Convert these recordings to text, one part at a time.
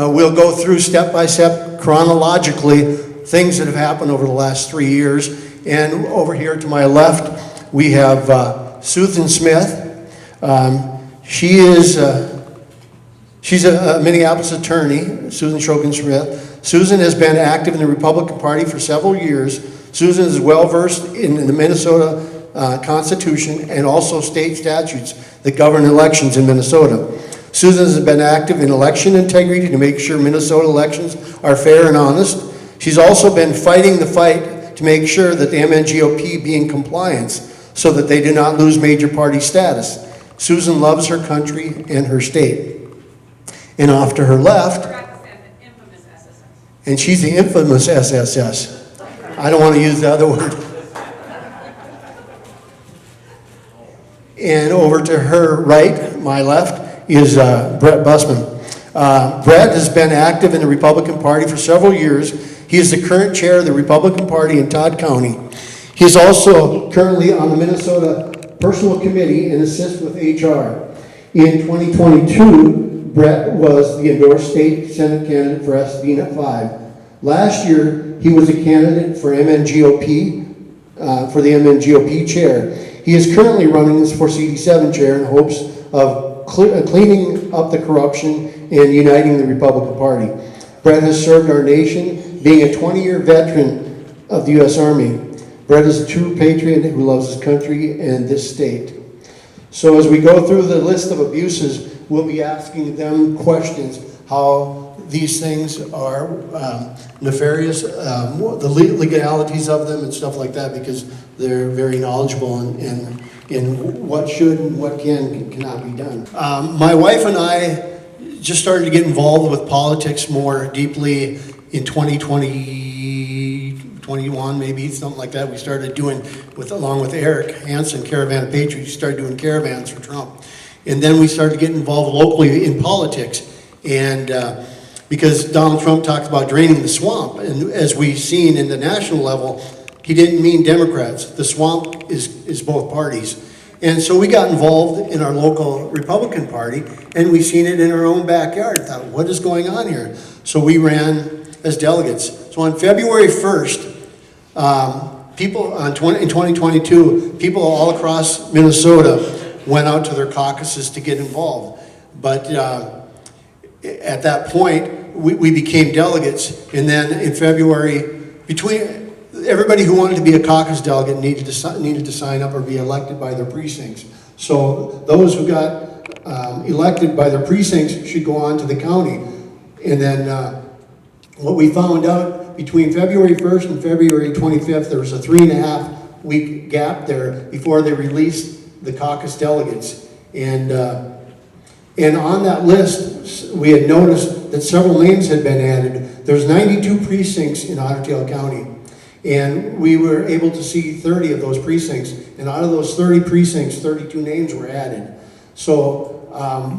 We'll go through step by step chronologically things that have happened over the last 3 years. And over here to my left, we have Susan Smith. She's a Minneapolis attorney, Susan Shogan Smith. Susan has been active in the Republican Party for several years. Susan is well versed in the Minnesota Constitution and also state statutes that govern elections in Minnesota. Susan has been active in election integrity to make sure Minnesota elections are fair and honest. She's also been fighting the fight to make sure that the MNGOP be in compliance so that they do not lose major party status. Susan loves her country and her state. And off to her left, and she's the infamous SSS. I don't want to use the other word. And over to her right, my left, is Brett Bussman. Brett has been active in the Republican Party for several years. He is the current chair of the Republican Party in Todd County. He is also currently on the Minnesota Personal Committee and assists with HR. In 2022, Brett was the endorsed state Senate candidate for SDNet 5. Last year, he was a candidate for MNGOP, for the MNGOP chair. He is currently running for CD7 chair in hopes of cleaning up the corruption and uniting the Republican Party. Brett has served our nation, being a 20-year veteran of the U.S. Army. Brett is a true patriot who loves his country and this state. So as we go through the list of abuses, we'll be asking them questions, how these things are nefarious, the legalities of them and stuff like that, because they're very knowledgeable in what should and what cannot be done. My wife and I just started to get involved with politics more deeply in 2020, 21 maybe, something like that. We started doing, along with Eric Hansen, Caravan of Patriots, we started doing caravans for Trump. And then we started getting involved locally in politics. And because Donald Trump talked about draining the swamp, and as we've seen in the national level, he didn't mean Democrats. The swamp is both parties. And so we got involved in our local Republican Party, and we seen it in our own backyard. Thought, what is going on here? So we ran as delegates. So on February 1st, in 2022, people all across Minnesota went out to their caucuses to get involved. But at that point, we became delegates, and then in February, everybody who wanted to be a caucus delegate needed to sign up or be elected by their precincts. So those who got elected by their precincts should go on to the county. And then what we found out between February 1st and February 25th, there was a 3.5 week gap there before they released the caucus delegates. And on that list, we had noticed that several names had been added. There's 92 precincts in Otter Tail County. And we were able to see 30 of those precincts. And out of those 30 precincts, 32 names were added. So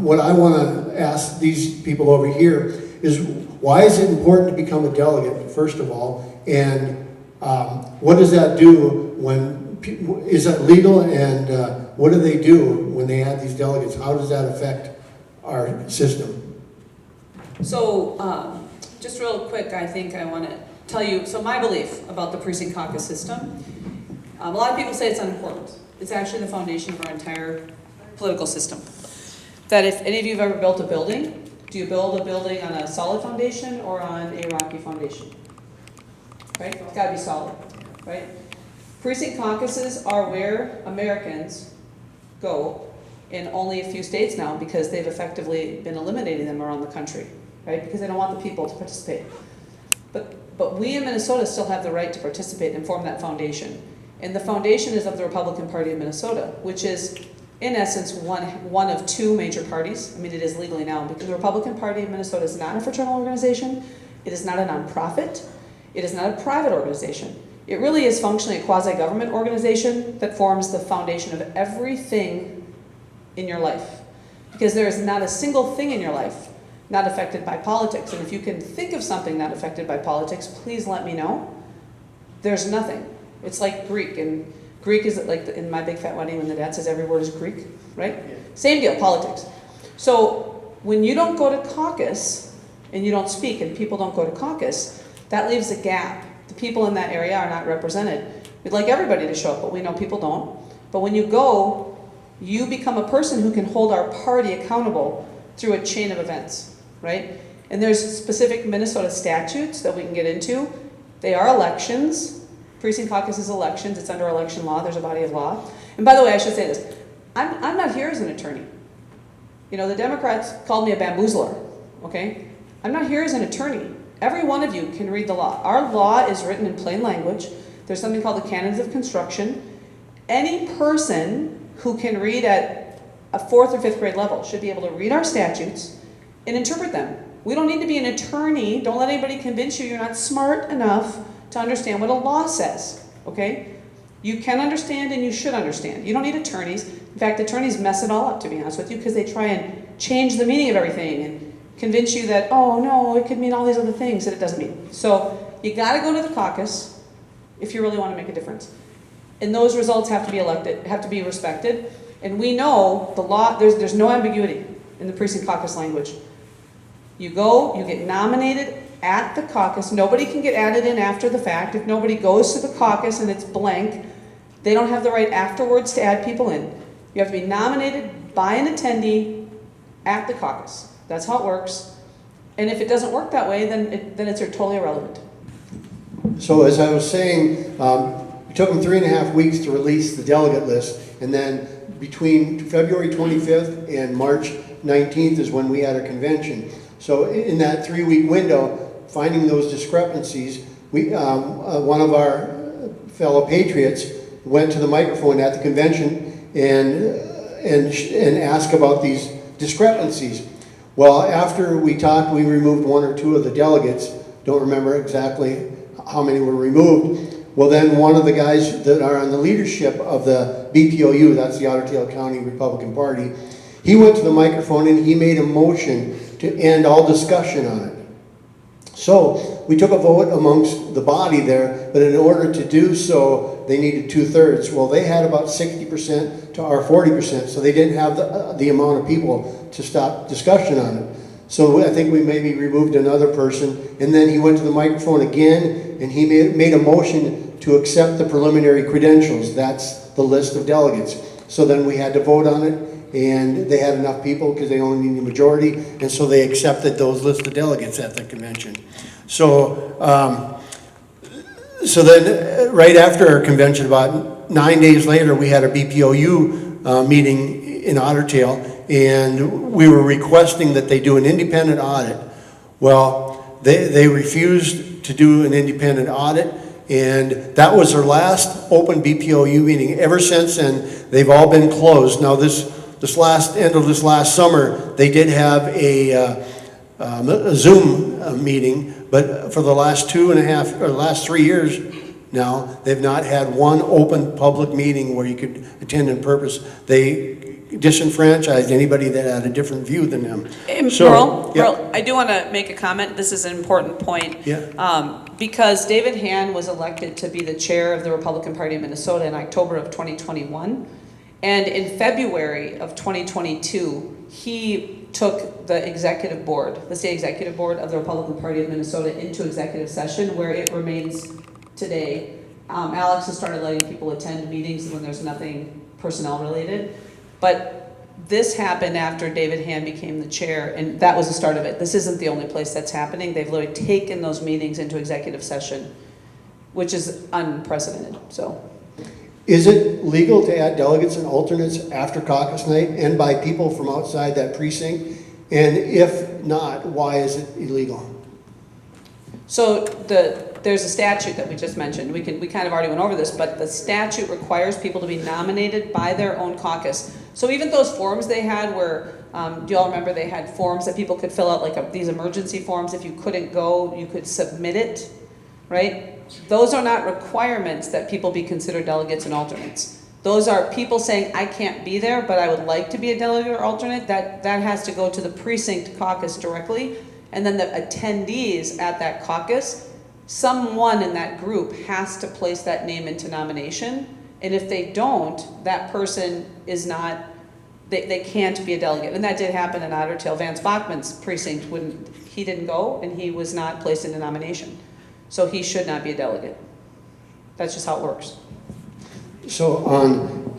what I want to ask these people over here is, why is it important to become a delegate, first of all? And what does that do is that legal? And what do they do when they add these delegates? How does that affect our system? So just real quick, I think I want to tell you, so my belief about the precinct caucus system, a lot of people say it's unimportant. It's actually the foundation of our entire political system. That if any of you have ever built a building, do you build a building on a solid foundation or on a rocky foundation? Right? It's got to be solid, right? Precinct caucuses are where Americans go in only a few states now, because they've effectively been eliminating them around the country, right? Because they don't want the people to participate. But we in Minnesota still have the right to participate and form that foundation. And the foundation is of the Republican Party of Minnesota, which is, in essence, one of two major parties. I mean, it is legally now, because the Republican Party of Minnesota is not a fraternal organization. It is not a nonprofit. It is not a private organization. It really is functionally a quasi-government organization that forms the foundation of everything in your life. Because there is not a single thing in your life not affected by politics. And if you can think of something not affected by politics, please let me know. There's nothing. It's like Greek, and Greek is like in My Big Fat Wedding when the dad says every word is Greek, right? Yeah. Same deal, politics. So when you don't go to caucus and you don't speak and people don't go to caucus, that leaves a gap. The people in that area are not represented. We'd like everybody to show up, but we know people don't. But when you go, you become a person who can hold our party accountable through a chain of events, right? And there's specific Minnesota statutes that we can get into. They are elections. Precinct caucus is elections. It's under election law. There's a body of law. And by the way, I should say this. I'm not here as an attorney. You know, the Democrats called me a bamboozler, okay? I'm not here as an attorney. Every one of you can read the law. Our law is written in plain language. There's something called the canons of construction. Any person who can read at a 4th or 5th grade level should be able to read our statutes and interpret them. We don't need to be an attorney. Don't let anybody convince you you're not smart enough to understand what a law says, okay? You can understand and you should understand. You don't need attorneys. In fact, attorneys mess it all up, to be honest with you, because they try and change the meaning of everything and convince you that, oh no, it could mean all these other things that it doesn't mean. So you gotta go to the caucus if you really want to make a difference. And those results have to be elected, have to be respected. And we know the law, there's no ambiguity in the precinct caucus language. You go, you get nominated at the caucus. Nobody can get added in after the fact. If nobody goes to the caucus and it's blank, they don't have the right afterwards to add people in. You have to be nominated by an attendee at the caucus. That's how it works. And if it doesn't work that way, then it's totally irrelevant. So as I was saying, it took them 3.5 weeks to release the delegate list, and then between February 25th and March 19th is when we had our convention. So in that 3-week window, finding those discrepancies, we, one of our fellow patriots went to the microphone at the convention and asked about these discrepancies. Well, after we talked, we removed 1 or 2 of the delegates. Don't remember exactly how many were removed. Well, then one of the guys that are on the leadership of the BPOU, that's the Otter Tail County Republican Party, he went to the microphone and he made a motion to end all discussion on it. So we took a vote amongst the body there, but in order to do so, they needed 2/3. Well, they had about 60% to our 40%, so they didn't have the amount of people to stop discussion on it. So I think we maybe removed another person, and then he went to the microphone again, and he made a motion to accept the preliminary credentials. That's the list of delegates. So then we had to vote on it, and they had enough people because they only needed a majority, and so they accepted those list of delegates at the convention. So, so then right after our convention, about 9 days later, we had a BPOU meeting in Otter Tail, and we were requesting that they do an independent audit. Well, they refused to do an independent audit, and that was their last open BPOU meeting. Ever since then, they've all been closed. Now end of this last summer, they did have a Zoom meeting, but for the last 2.5 or last 3 years now, they've not had one open public meeting where you could attend in purpose. They disenfranchised anybody that had a different view than them. Merle, I do want to make a comment. This is an important point. Yeah. Because David Hand was elected to be the chair of the Republican Party of Minnesota in October of 2021. And in February of 2022, he took the executive board, the state executive board of the Republican Party of Minnesota into executive session, where it remains today. Alex has started letting people attend meetings when there's nothing personnel related. But this happened after David Hand became the chair, and that was the start of it. This isn't the only place that's happening. They've literally taken those meetings into executive session, which is unprecedented, so. Is it legal to add delegates and alternates after caucus night and by people from outside that precinct? And if not, why is it illegal? So there's a statute that we just mentioned. We kind of already went over this, but the statute requires people to be nominated by their own caucus. So even those forms they had where, do you all remember they had forms that people could fill out, like these emergency forms? If you couldn't go, you could submit it, right? Those are not requirements that people be considered delegates and alternates. Those are people saying, I can't be there, but I would like to be a delegate or alternate. That has to go to the precinct caucus directly. And then the attendees at that caucus someone in that group has to place that name into nomination, and if they don't, that person is not, they can't be a delegate. And that did happen in Otter Tail. Vance Bachman's precinct he didn't go, and he was not placed into nomination. So he should not be a delegate. That's just how it works. So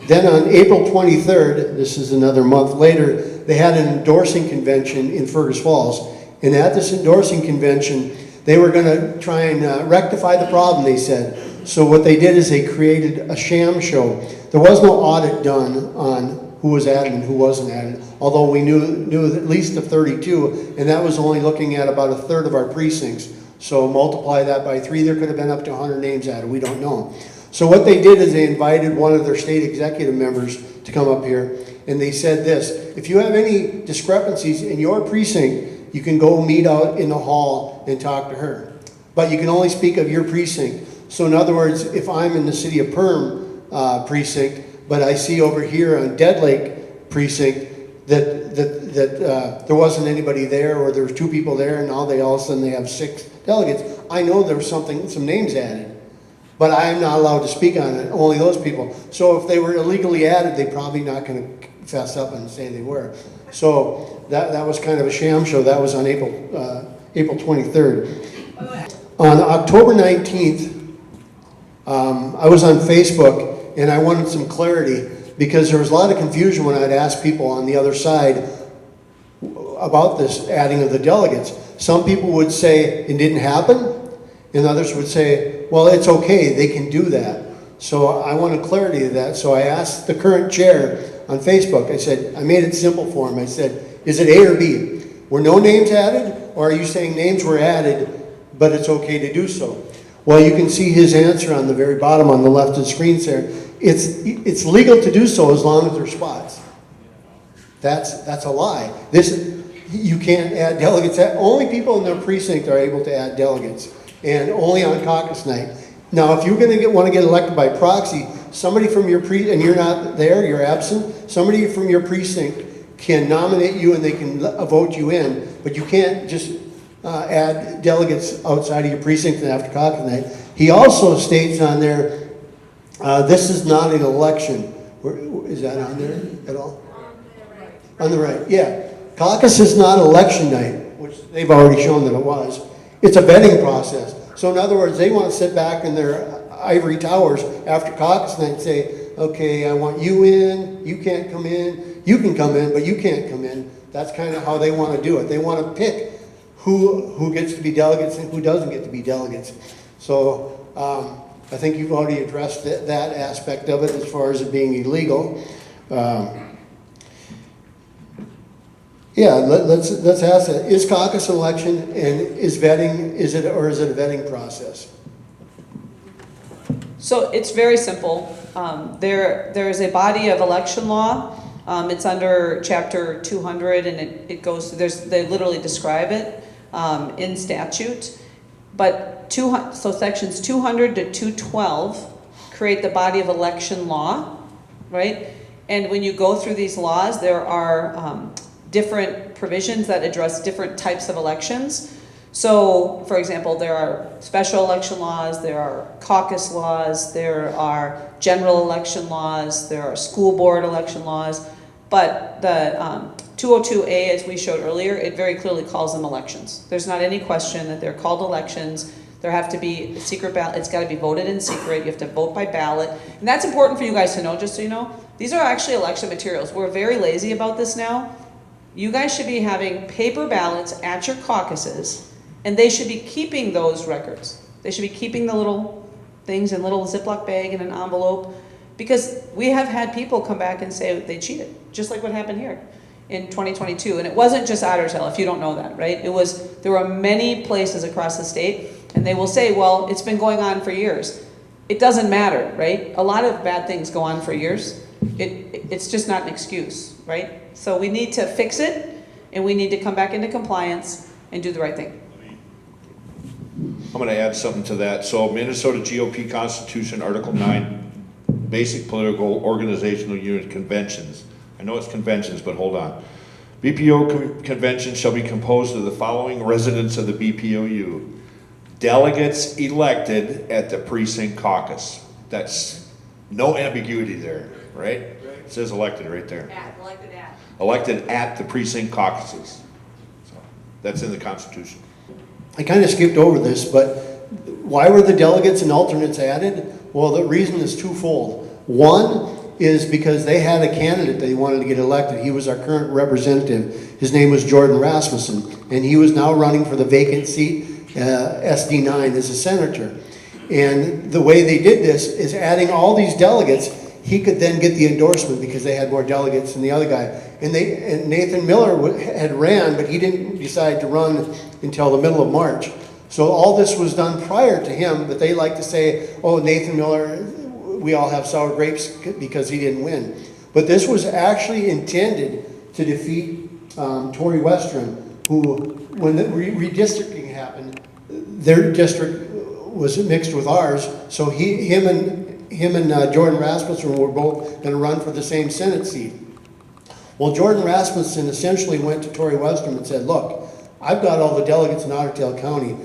then on April 23rd, this is another month later, they had an endorsing convention in Fergus Falls. And at this endorsing convention, they were going to try and rectify the problem, they said. So what they did is they created a sham show. There was no audit done on who was added and who wasn't added, although we knew at least of 32, and that was only looking at about a third of our precincts. So multiply that by 3, there could have been up to 100 names added, we don't know. So what they did is they invited one of their state executive members to come up here, and they said this: if you have any discrepancies in your precinct, you can go meet out in the hall and talk to her. But you can only speak of your precinct. So in other words, if I'm in the city of Perm precinct, but I see over here on Dead Lake precinct that there wasn't anybody there, or there was 2 people there, and now all of a sudden they have 6 delegates, I know there was some names added. But I am not allowed to speak on it, only those people. So if they were illegally added, they're probably not going to fess up and say they were. So that was kind of a sham show. That was on April 23rd. On October 19th, I was on Facebook, and I wanted some clarity because there was a lot of confusion when I'd ask people on the other side about this adding of the delegates. Some people would say it didn't happen, and others would say, well, it's okay, they can do that. So I wanted clarity of that. So I asked the current chair on Facebook, I said, I made it simple for him. I said, is it A or B? Were no names added, or are you saying names were added, but it's okay to do so? Well, you can see his answer on the very bottom on the left of the screen there. It's legal to do so as long as there's spots. That's a lie. You can't add delegates. Only people in their precinct are able to add delegates, and only on caucus night. Now, if you're going to want to get elected by proxy, somebody from your and you're not there, you're absent, somebody from your precinct can nominate you and they can vote you in, but you can't just add delegates outside of your precinct and after caucus night. He also states on there, this is not an election. Is that on there at all? On the right, yeah. Caucus is not election night, which they've already shown that it was. It's a vetting process. So in other words, they want to sit back in their ivory towers after caucus night and say, okay, I want you in, you can't come in, you can come in, but you can't come in. That's kind of how they want to do it. They want to pick who gets to be delegates and who doesn't get to be delegates. So I think you've already addressed that aspect of it as far as it being illegal. Yeah, let's ask that. Is caucus an election, and is it a vetting process? So it's very simple. There is a body of election law. It's under chapter 200, and it goes. They literally describe it in statute. But so sections 200 to 212 create the body of election law, right? And when you go through these laws, there are different provisions that address different types of elections. So, for example, there are special election laws, there are caucus laws, there are general election laws, there are school board election laws, but the 202A, as we showed earlier, it very clearly calls them elections. There's not any question that they're called elections. There have to be a secret ballot. It's got to be voted in secret. You have to vote by ballot. And that's important for you guys to know, just so you know. These are actually election materials. We're very lazy about this now. You guys should be having paper ballots at your caucuses, and they should be keeping those records. They should be keeping the little things in a little Ziploc bag in an envelope, because we have had people come back and say they cheated, just like what happened here in 2022. And it wasn't just Otter Tail, if you don't know that, right? There were many places across the state, and they will say, well, it's been going on for years. It doesn't matter, right? A lot of bad things go on for years. It's just not an excuse, right? So we need to fix it, and we need to come back into compliance and do the right thing. I'm going to add something to that. So Minnesota GOP Constitution, Article 9, basic political organizational unit conventions. I know it's conventions, but hold on. BPO convention shall be composed of the following residents of the BPOU. delegates elected at the precinct caucus. That's no ambiguity there, right? It says elected right there. Elected at. Elected at the precinct caucuses. So, that's in the Constitution. I kind of skipped over this, but why were the delegates and alternates added? Well, the reason is twofold. One is because they had a candidate they wanted to get elected. He was our current representative. His name was Jordan Rasmussen, and he was now running for the vacant seat, SD9, as a senator. And the way they did this is adding all these delegates, he could then get the endorsement because they had more delegates than the other guy. And Nathan Miller had ran, but he didn't decide to run until the middle of March. So all this was done prior to him, but they like to say, oh, Nathan Miller, we all have sour grapes because he didn't win. But this was actually intended to defeat Tory Western, who, when the redistricting happened, their district was mixed with ours, so him and Jordan Rasmussen were both going to run for the same Senate seat. Well, Jordan Rasmussen essentially went to Tory Western and said, look, I've got all the delegates in Otter Tail County.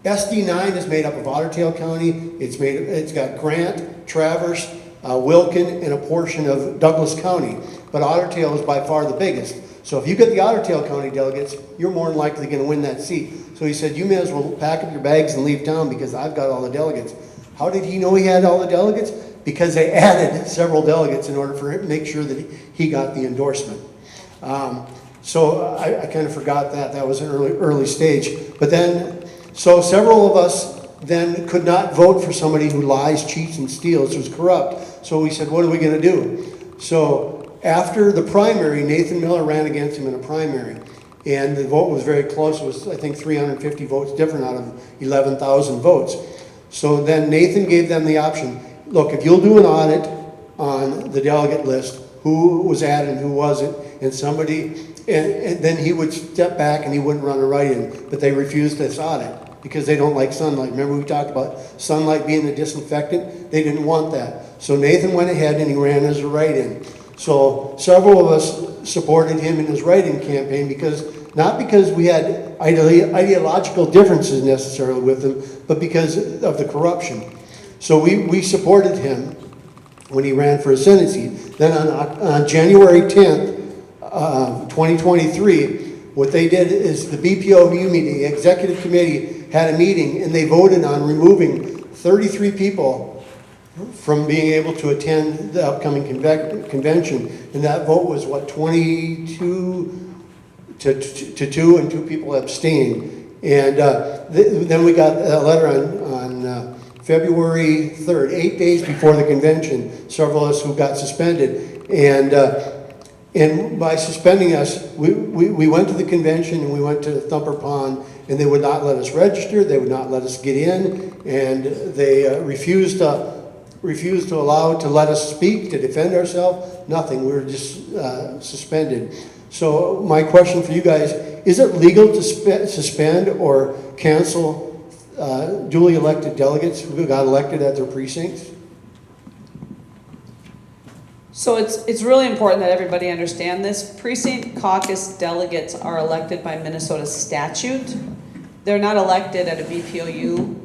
SD9 is made up of Otter Tail County. It's got Grant, Traverse, Wilkin, and a portion of Douglas County. But Otter Tail is by far the biggest. So if you get the Otter Tail County delegates, you're more than likely going to win that seat. So he said, you may as well pack up your bags and leave town because I've got all the delegates. How did he know he had all the delegates? Because they added several delegates in order for him to make sure that he got the endorsement. So I kind of forgot that. That was an early stage. But then, so several of us then could not vote for somebody who lies, cheats, and steals, who's corrupt. So we said, what are we going to do? So after the primary, Nathan Miller ran against him in a primary. And the vote was very close. It was, I think, 350 votes different out of 11,000 votes. So then Nathan gave them the option, look, if you'll do an audit on the delegate list, who was added and who wasn't, and then he would step back and he wouldn't run a write-in. But they refused this audit because they don't like sunlight. Remember we talked about sunlight being the disinfectant? They didn't want that. So Nathan went ahead and he ran as a write-in. So several of us supported him in his write-in campaign not because we had ideological differences necessarily with him, but because of the corruption. So we supported him when he ran for a Senate seat. Then on January 10th, 2023, what they did is the BPOU meeting, the executive committee had a meeting and they voted on removing 33 people from being able to attend the upcoming convention. And that vote was, what, 22 to 2, and 2 people abstained. And then we got a letter on February 3rd, 8 days before the convention, several of us who got suspended. And by suspending us, we went to the convention and we went to Thumper Pond, and they would not let us register, they would not let us get in, and they refused to let us speak, to defend ourselves, nothing. We were just suspended. So my question for you guys, is it legal to suspend or cancel duly elected delegates who got elected at their precincts? So it's really important that everybody understand this. Precinct caucus delegates are elected by Minnesota statute. They're not elected at a BPOU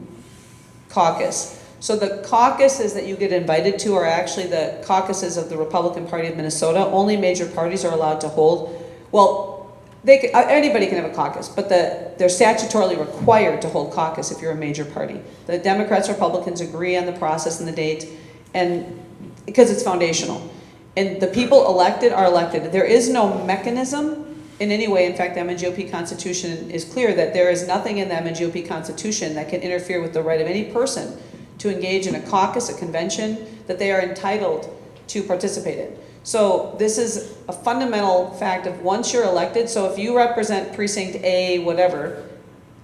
caucus. So the caucuses that you get invited to are actually the caucuses of the Republican Party of Minnesota. Only major parties are allowed to hold. Well, anybody can have a caucus, but they're statutorily required to hold caucus if you're a major party. The Democrats, Republicans agree on the process and the date, and because it's foundational. And the people elected are elected. There is no mechanism in any way. In fact, the MNGOP Constitution is clear that there is nothing in the MNGOP Constitution that can interfere with the right of any person to engage in a caucus, a convention, that they are entitled to participate in. So this is a fundamental fact of once you're elected, so if you represent precinct A, whatever,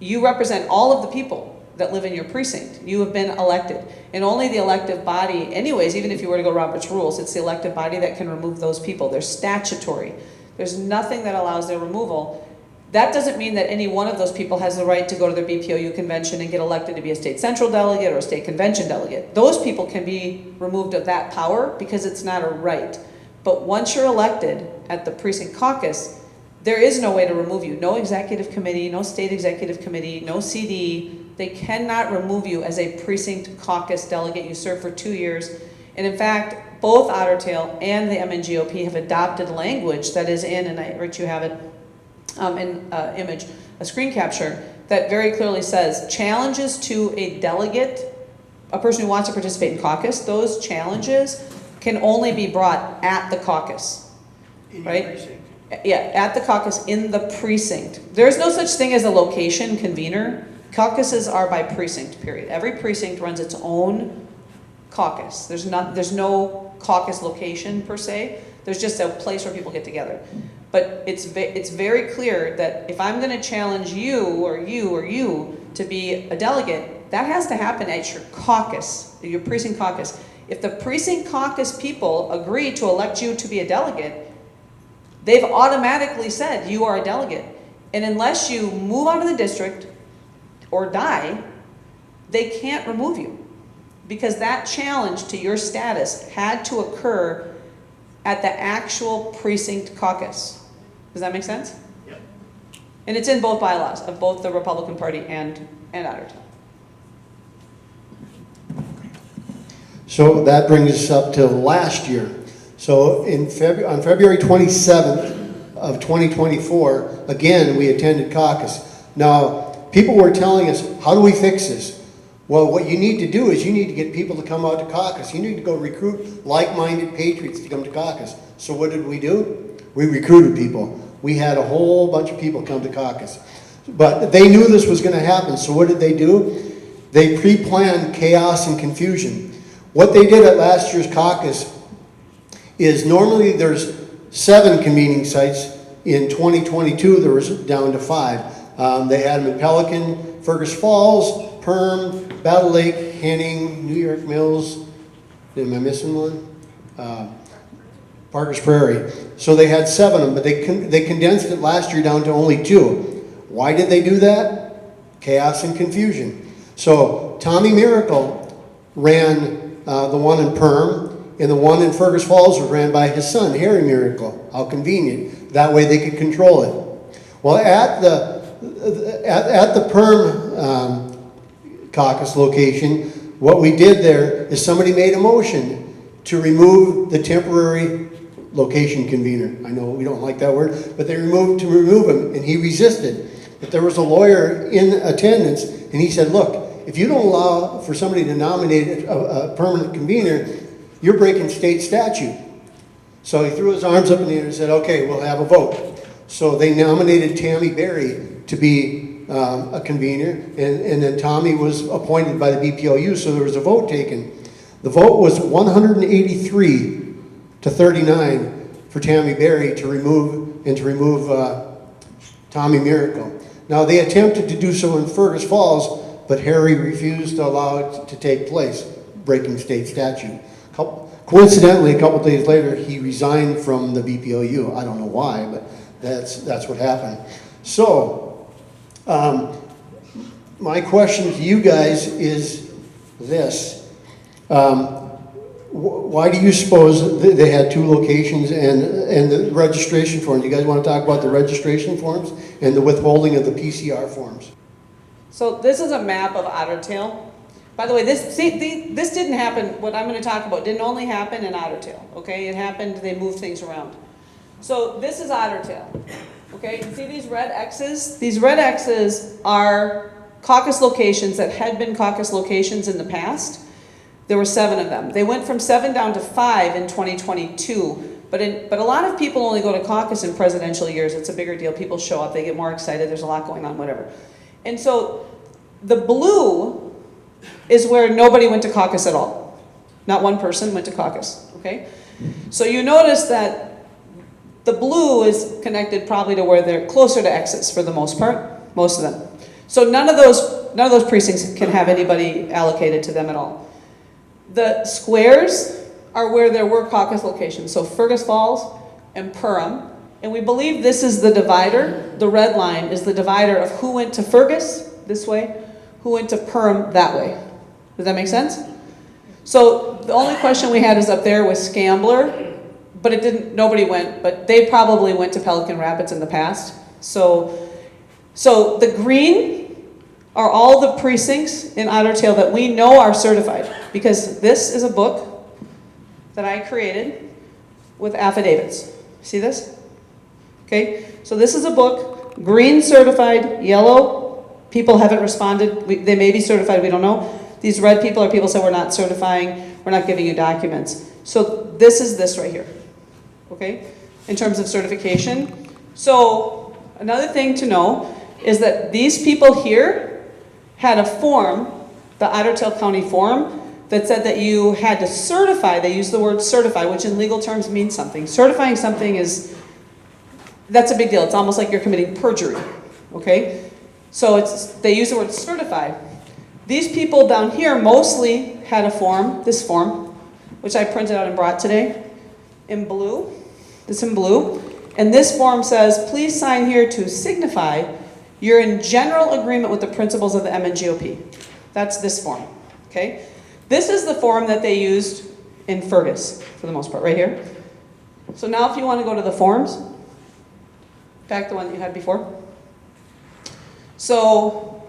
you represent all of the people that live in your precinct. You have been elected. And only the elective body, anyways, even if you were to go Robert's rules, it's the elective body that can remove those people. They're statutory. There's nothing that allows their removal. That doesn't mean that any one of those people has the right to go to their BPOU convention and get elected to be a state central delegate or a state convention delegate. Those people can be removed of that power because it's not a right. But once you're elected at the precinct caucus, there is no way to remove you. No executive committee, no state executive committee, no CD, they cannot remove you as a precinct caucus delegate. You serve for 2 years. And in fact, both Otter Tail and the MNGOP have adopted language that is in, and Rich, you have it in image, a screen capture, that very clearly says challenges to a delegate, a person who wants to participate in caucus, those challenges can only be brought at the caucus, right? Yeah, at the caucus in the precinct. There's no such thing as a location convener. Caucuses are by precinct, period. Every precinct runs its own caucus. There's no caucus location per se. There's just a place where people get together. But it's very clear that if I'm going to challenge you or you to be a delegate, that has to happen at your caucus, your precinct caucus. If the precinct caucus people agree to elect you to be a delegate, they've automatically said you are a delegate. And unless you move out of the district or die, they can't remove you. Because that challenge to your status had to occur at the actual precinct caucus. Does that make sense? Yep. And it's in both bylaws of both the Republican Party and Otter Tail. So that brings us up to last year. So on February 27th of 2024, again, we attended caucus. Now, people were telling us, how do we fix this? Well, what you need to do is you need to get people to come out to caucus. You need to go recruit like-minded patriots to come to caucus. So what did we do? We recruited people. We had a whole bunch of people come to caucus. But they knew this was going to happen, so what did they do? They pre-planned chaos and confusion. What they did at last year's caucus is normally there's 7 convening sites. In 2022, there was down to 5. They had them in Pelican, Fergus Falls, Perm, Battle Lake, Henning, New York Mills. Am I missing one? Parker's Prairie. So they had 7 of them, but they condensed it last year down to only 2. Why did they do that? Chaos and confusion. So Tommy Miracle ran the one in Perm, and the one in Fergus Falls was ran by his son, Harry Miracle. How convenient. That way they could control it. Well, at the Perm caucus location, what we did there is somebody made a motion to remove the temporary location convener. I know we don't like that word, but they remove him, and he resisted. But there was a lawyer in attendance, and he said, look, if you don't allow for somebody to nominate a permanent convener, you're breaking state statute. So he threw his arms up in the air and said, okay, we'll have a vote. So they nominated Tammy Berry to be a convener, and then Tommy was appointed by the BPOU, so there was a vote taken. The vote was 183 to 39 for Tammy Berry to remove Tommy Miracle. Now they attempted to do so in Fergus Falls, but Harry refused to allow it to take place, breaking state statute. Coincidentally, a couple days later, he resigned from the BPOU. I don't know why, but that's what happened. So, my question to you guys is this. Why do you suppose they had 2 locations and the registration forms? You guys want to talk about the registration forms and the withholding of the PCR forms? So this is a map of Otter Tail. By the way, this didn't happen, what I'm going to talk about didn't only happen in Otter Tail, okay? It happened, they moved things around. So this is Otter Tail, okay? You see these red X's? These red X's are caucus locations that had been caucus locations in the past. There were 7 of them. They went from 7 down to 5 in 2022. But a lot of people only go to caucus in presidential years. It's a bigger deal. People show up, they get more excited, there's a lot going on, whatever. And so the blue is where nobody went to caucus at all. Not one person went to caucus, okay? So you notice that the blue is connected probably to where they're closer to X's for the most part, most of them. So none of those precincts can have anybody allocated to them at all. The squares are where there were caucus locations, so Fergus Falls and Perham. And we believe this is the divider. The red line is the divider of who went to Fergus this way, who went to Perham that way. Does that make sense? So the only question we had is up there with Scambler, but nobody went, but they probably went to Pelican Rapids in the past. So the green are all the precincts in Otter Tail that we know are certified. Because this is a book that I created with affidavits. See this? Okay, so this is a book, green certified, yellow, people haven't responded, they may be certified, we don't know. These red people are people say we're not certifying, we're not giving you documents. So this is this right here, okay, in terms of certification. So another thing to know is that these people here had a form, the Otter Tail County form, that said that you had to certify, they use the word certify, which in legal terms means something. Certifying something is, that's a big deal. It's almost like you're committing perjury, okay? So they use the word certify. These people down here mostly had a form, this form, which I printed out and brought today, in blue, this in blue. And this form says, please sign here to signify you're in general agreement with the principles of the MNGOP. That's this form, okay? This is the form that they used in Fergus, for the most part, right here. So now if you want to go to the forms, back the one that you had before. So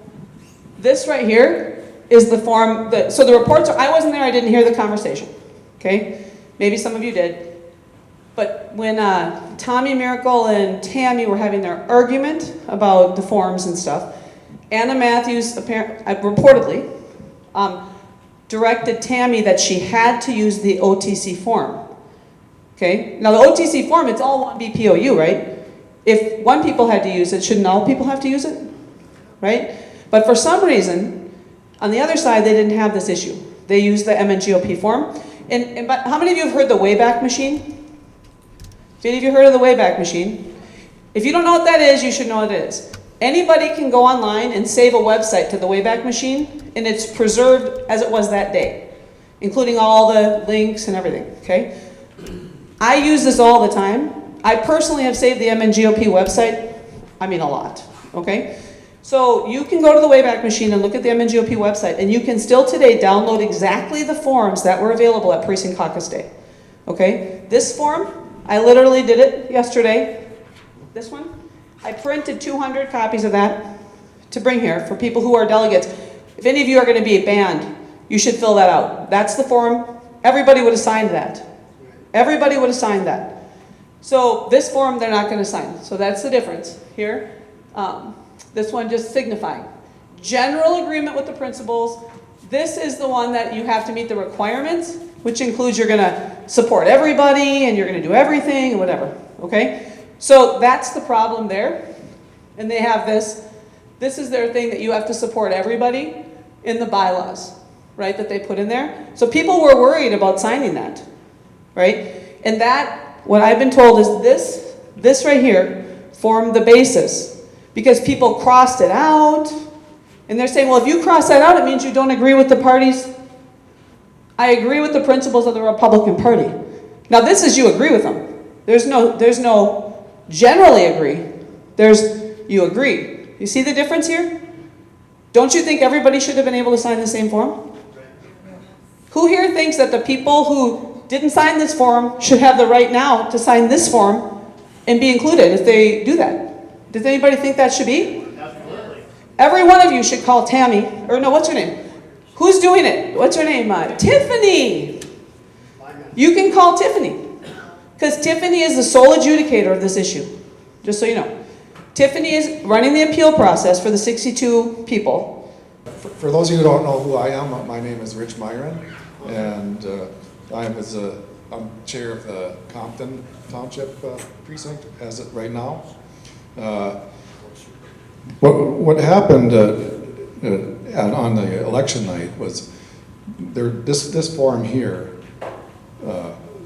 this right here is the form that, so the reports are, I wasn't there, I didn't hear the conversation, okay? Maybe some of you did. But when Tommy Miracle and Tammy were having their argument about the forms and stuff, Anna Matthews reportedly directed Tammy that she had to use the OTC form. Okay? Now the OTC form, it's all one BPOU, right? If one people had to use it, shouldn't all people have to use it? Right? But for some reason, on the other side, they didn't have this issue. They used the MNGOP form. But how many of you have heard the Wayback Machine? Have any of you heard of the Wayback Machine? If you don't know what that is, you should know what it is. Anybody can go online and save a website to the Wayback Machine, and it's preserved as it was that day, including all the links and everything, okay? I use this all the time. I personally have saved the MNGOP website, I mean a lot, okay? So you can go to the Wayback Machine and look at the MNGOP website, and you can still today download exactly the forms that were available at Precinct Caucus Day, okay? This form, I literally did it yesterday. This one, I printed 200 copies of that to bring here for people who are delegates. If any of you are going to be banned, you should fill that out. That's the form. Everybody would have signed that. Everybody would have signed that. So this form, they're not going to sign. So that's the difference here. This one just signifying. General agreement with the principles. This is the one that you have to meet the requirements, which includes you're going to support everybody and you're going to do everything and whatever, okay? So that's the problem there. And they have this. This is their thing that you have to support everybody in the bylaws, right, that they put in there. So people were worried about signing that, right? And that, what I've been told is this right here formed the basis because people crossed it out. And they're saying, well, if you cross that out, it means you don't agree with the parties. I agree with the principles of the Republican Party. Now this is you agree with them. There's no generally agree. There's you agree. You see the difference here? Don't you think everybody should have been able to sign the same form? Who here thinks that the people who didn't sign this form should have the right now to sign this form and be included if they do that? Does anybody think that should be? Absolutely. Every one of you should call Tammy, or no, what's her name? Who's doing it? What's her name? Tiffany. You can call Tiffany. Because Tiffany is the sole adjudicator of this issue, just so you know. Tiffany is running the appeal process for the 62 people. For those of you who don't know who I am, my name is Rich Myron, and I'm chair of the Compton Township precinct as it right now. What happened on the election night was this form here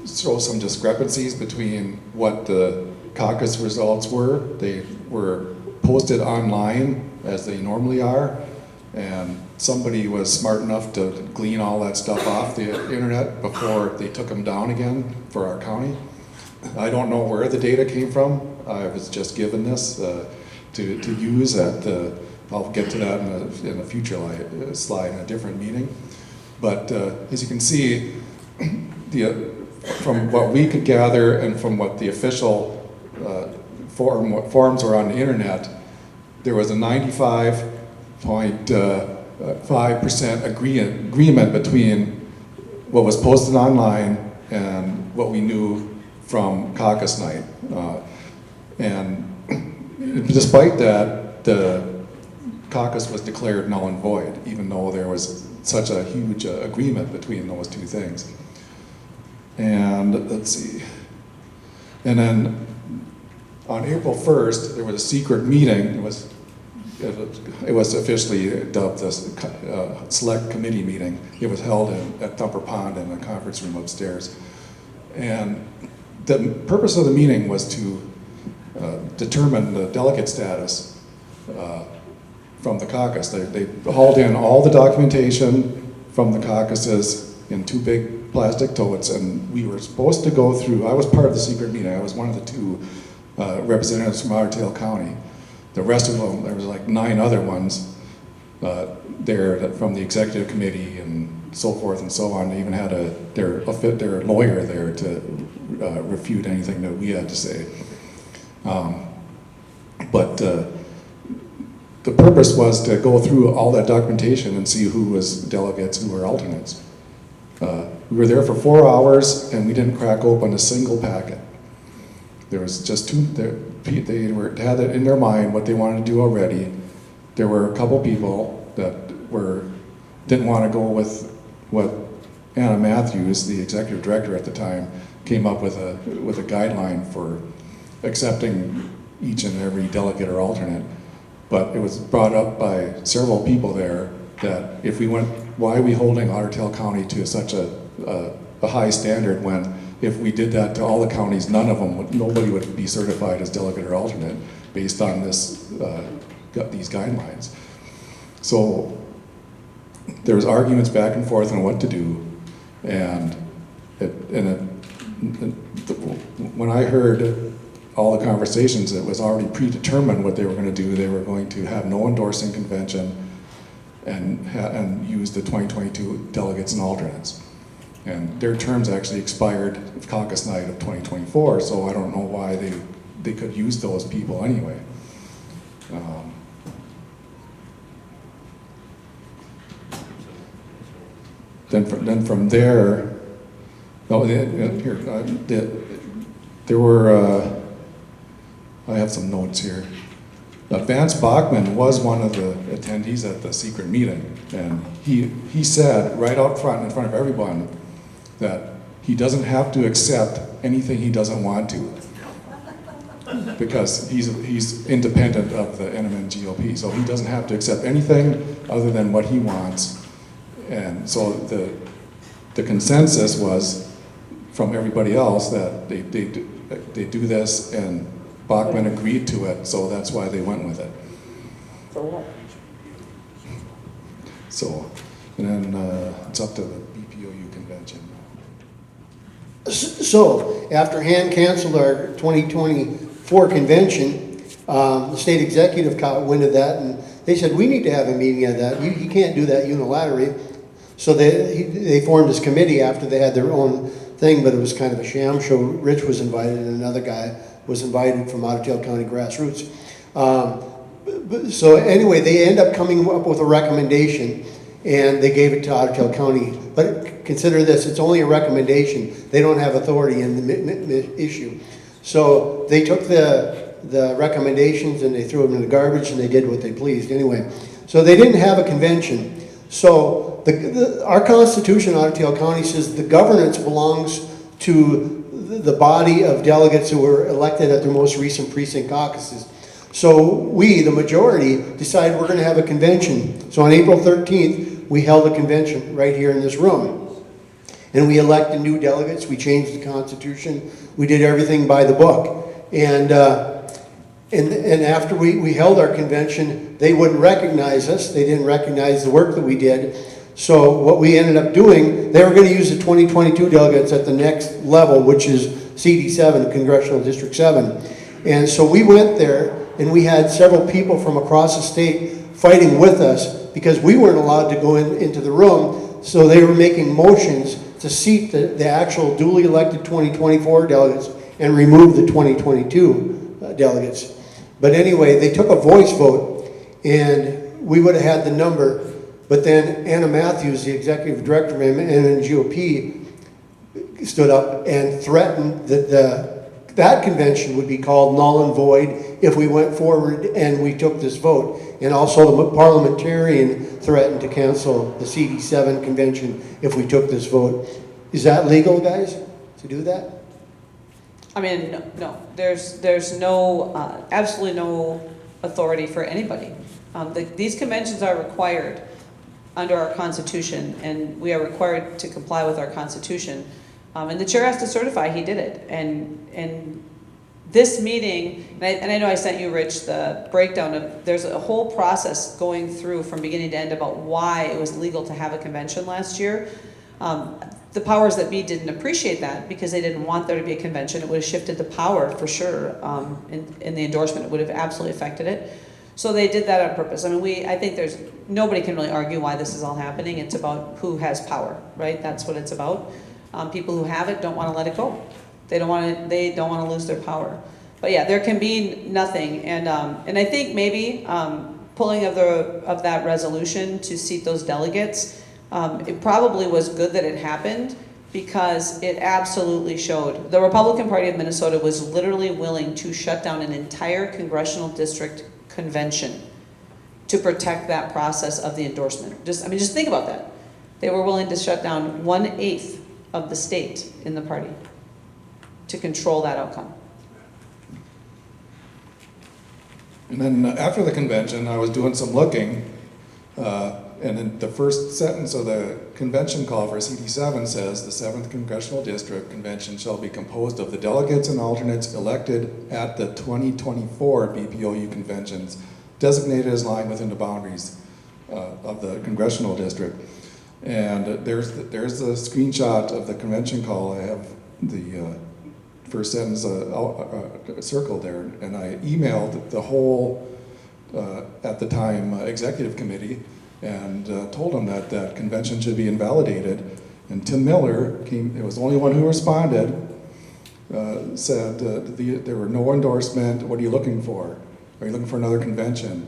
shows some discrepancies between what the caucus results were. They were posted online as they normally are, and somebody was smart enough to glean all that stuff off the internet before they took them down again for our county. I don't know where the data came from. I was just given this to use at the, I'll get to that in a future slide in a different meeting. But as you can see, from what we could gather and from what the official forums were on the internet, there was a 95, 0.5% agreement between what was posted online and what we knew from caucus night. And despite that, the caucus was declared null and void, even though there was such a huge agreement between those two things. And let's see. And then on April 1st, there was a secret meeting. It was officially dubbed the Select Committee meeting. It was held at Thumper Pond in the conference room upstairs. And the purpose of the meeting was to determine the delegate status from the caucus. They hauled in all the documentation from the caucuses in 2 big plastic totes, and we were supposed to go through, I was part of the secret meeting, I was one of the 2 representatives from Otter Tail County. The rest of them, there was like 9 other ones there from the executive committee and so forth and so on. They even had their lawyer there to refute anything that we had to say. But the purpose was to go through all that documentation and see who was delegates, who were alternates. We were there for 4 hours and we didn't crack open a single packet. There was just 2, they had it in their mind what they wanted to do already. There were a couple people that didn't want to go with what Anna Matthews, the executive director at the time, came up with a guideline for accepting each and every delegate or alternate. But it was brought up by several people there that if we went, why are we holding Otter Tail County to such a high standard when if we did that to all the counties, nobody would be certified as delegate or alternate based on these guidelines. So there was arguments back and forth on what to do, and when I heard all the conversations, it was already predetermined what they were going to do. They were going to have no endorsing convention and use the 2022 delegates and alternates. And their terms actually expired caucus night of 2024, so I don't know why they could use those people anyway. Then from there, there were, I have some notes here. Vance Bachman was one of the attendees at the secret meeting, and he said right out front, in front of everyone, that he doesn't have to accept anything he doesn't want to, because he's independent of the NMN GOP, so he doesn't have to accept anything other than what he wants. And so the consensus was from everybody else that they do this, and Bachman agreed to it, so that's why they went with it. So what? So, and then it's up to the BPOU convention. So, after hand canceled our 2024 convention, the state executive caught wind of that, and they said, we need to have a meeting of that. You can't do that unilaterally. So they formed this committee after they had their own thing, but it was kind of a sham show. Rich was invited, and another guy was invited from Otter Tail County Grassroots. So anyway, they end up coming up with a recommendation, and they gave it to Otter Tail County. But consider this, it's only a recommendation. They don't have authority in the issue. So they took the recommendations and they threw them in the garbage, and they did what they pleased anyway. So they didn't have a convention. So our Constitution, Otter Tail County, says the governance belongs to the body of delegates who were elected at their most recent precinct caucuses. So we, the majority, decided we're going to have a convention. So on April 13th, we held a convention right here in this room. And we elected new delegates, we changed the Constitution, we did everything by the book. And after we held our convention, they wouldn't recognize us. They didn't recognize the work that we did. So what we ended up doing, they were going to use the 2022 delegates at the next level, which is CD7, Congressional District 7. And so we went there, and we had several people from across the state fighting with us because we weren't allowed to go into the room. So they were making motions to seat the actual duly elected 2024 delegates and remove the 2022 delegates. But anyway, they took a voice vote, and we would have had the number, but then Anna Matthews, the executive director of NGOP, stood up and threatened that that convention would be called null and void if we went forward and we took this vote. And also the parliamentarian threatened to cancel the CD7 convention if we took this vote. Is that legal, guys, to do that? I mean, no, there's no, absolutely no authority for anybody. These conventions are required under our Constitution, and we are required to comply with our Constitution. And the chair has to certify he did it. And this meeting, and I know I sent you, Rich, the breakdown of, there's a whole process going through from beginning to end about why it was legal to have a convention last year. The powers that be didn't appreciate that because they didn't want there to be a convention. It would have shifted the power for sure in the endorsement. It would have absolutely affected it. So they did that on purpose. I mean, I think nobody can really argue why this is all happening. It's about who has power, right? That's what it's about. People who have it don't want to let it go. They don't want to lose their power. But yeah, there can be nothing. And I think maybe pulling of that resolution to seat those delegates, it probably was good that it happened because it absolutely showed. The Republican Party of Minnesota was literally willing to shut down an entire congressional district convention to protect that process of the endorsement. Just think about that. They were willing to shut down 1/8 of the state in the party to control that outcome. And then after the convention, I was doing some looking, and in the first sentence of the convention call for CD7 says, the 7th Congressional District Convention shall be composed of the delegates and alternates elected at the 2024 BPOU conventions, designated as lying within the boundaries of the congressional district. And there's the screenshot of the convention call. I have the first sentence circled there, and I emailed the whole, at the time, executive committee, and told them that that convention should be invalidated. And Tim Miller it was the only one who responded, said there were no endorsement. What are you looking for? Are you looking for another convention?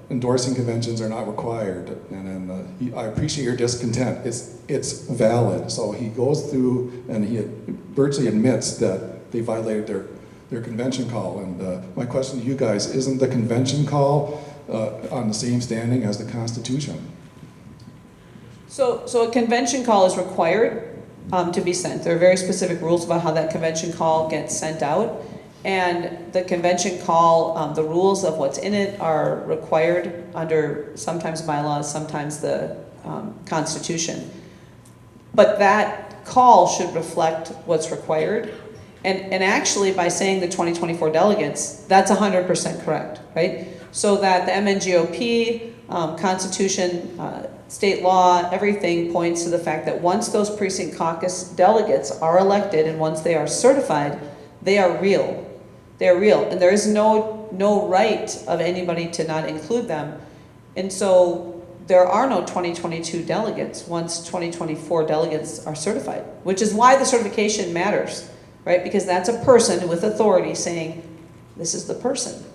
Endorsing conventions are not required. And then I appreciate your discontent. It's valid. So he goes through and he virtually admits that they violated their convention call. And my question to you guys, isn't the convention call on the same standing as the Constitution? So a convention call is required to be sent. There are very specific rules about how that convention call gets sent out. And the convention call, the rules of what's in it are required under sometimes bylaws, sometimes the Constitution. But that call should reflect what's required. And actually, by saying the 2024 delegates, that's 100% correct, right? So that the MNGOP, Constitution, state law, everything points to the fact that once those precinct caucus delegates are elected and once they are certified, they are real. They are real, and there is no right of anybody to not include them. And so there are no 2022 delegates once 2024 delegates are certified, which is why the certification matters, right? Because that's a person with authority saying, this is the person.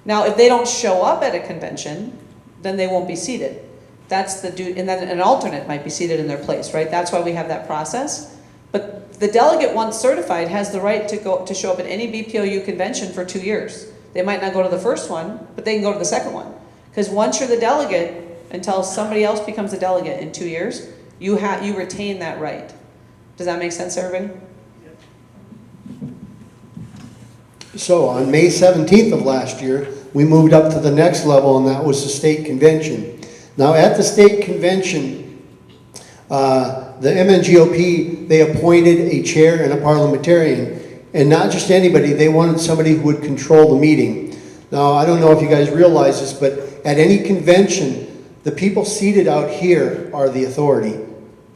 Now, if they don't show up at a convention, then they won't be seated. That's the dude, and then an alternate might be seated in their place, right? That's why we have that process. But the delegate, once certified, has the right to show up at any BPOU convention for 2 years. They might not go to the first one, but they can go to the second one. Because once you're the delegate, until somebody else becomes a delegate in 2 years, you retain that right. Does that make sense, everybody? So on May 17th of last year, we moved up to the next level, and that was the state convention. Now at the state convention, the MNGOP, they appointed a chair and a parliamentarian, and not just anybody, they wanted somebody who would control the meeting. Now, I don't know if you guys realize this, but at any convention, the people seated out here are the authority.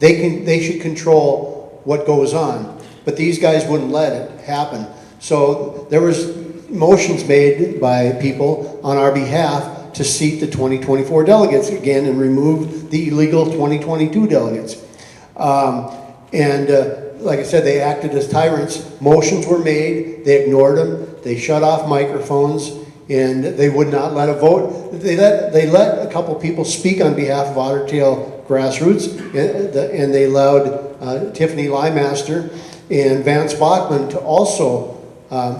They should control what goes on, but these guys wouldn't let it happen. So there was motions made by people on our behalf to seat the 2024 delegates again and remove the illegal 2022 delegates. Like I said, they acted as tyrants. Motions were made, they ignored them, they shut off microphones, and they would not let a vote. They let a couple people speak on behalf of Otter Tail Grassroots, and they allowed Tiffany Lymaster and Vance Bachman to also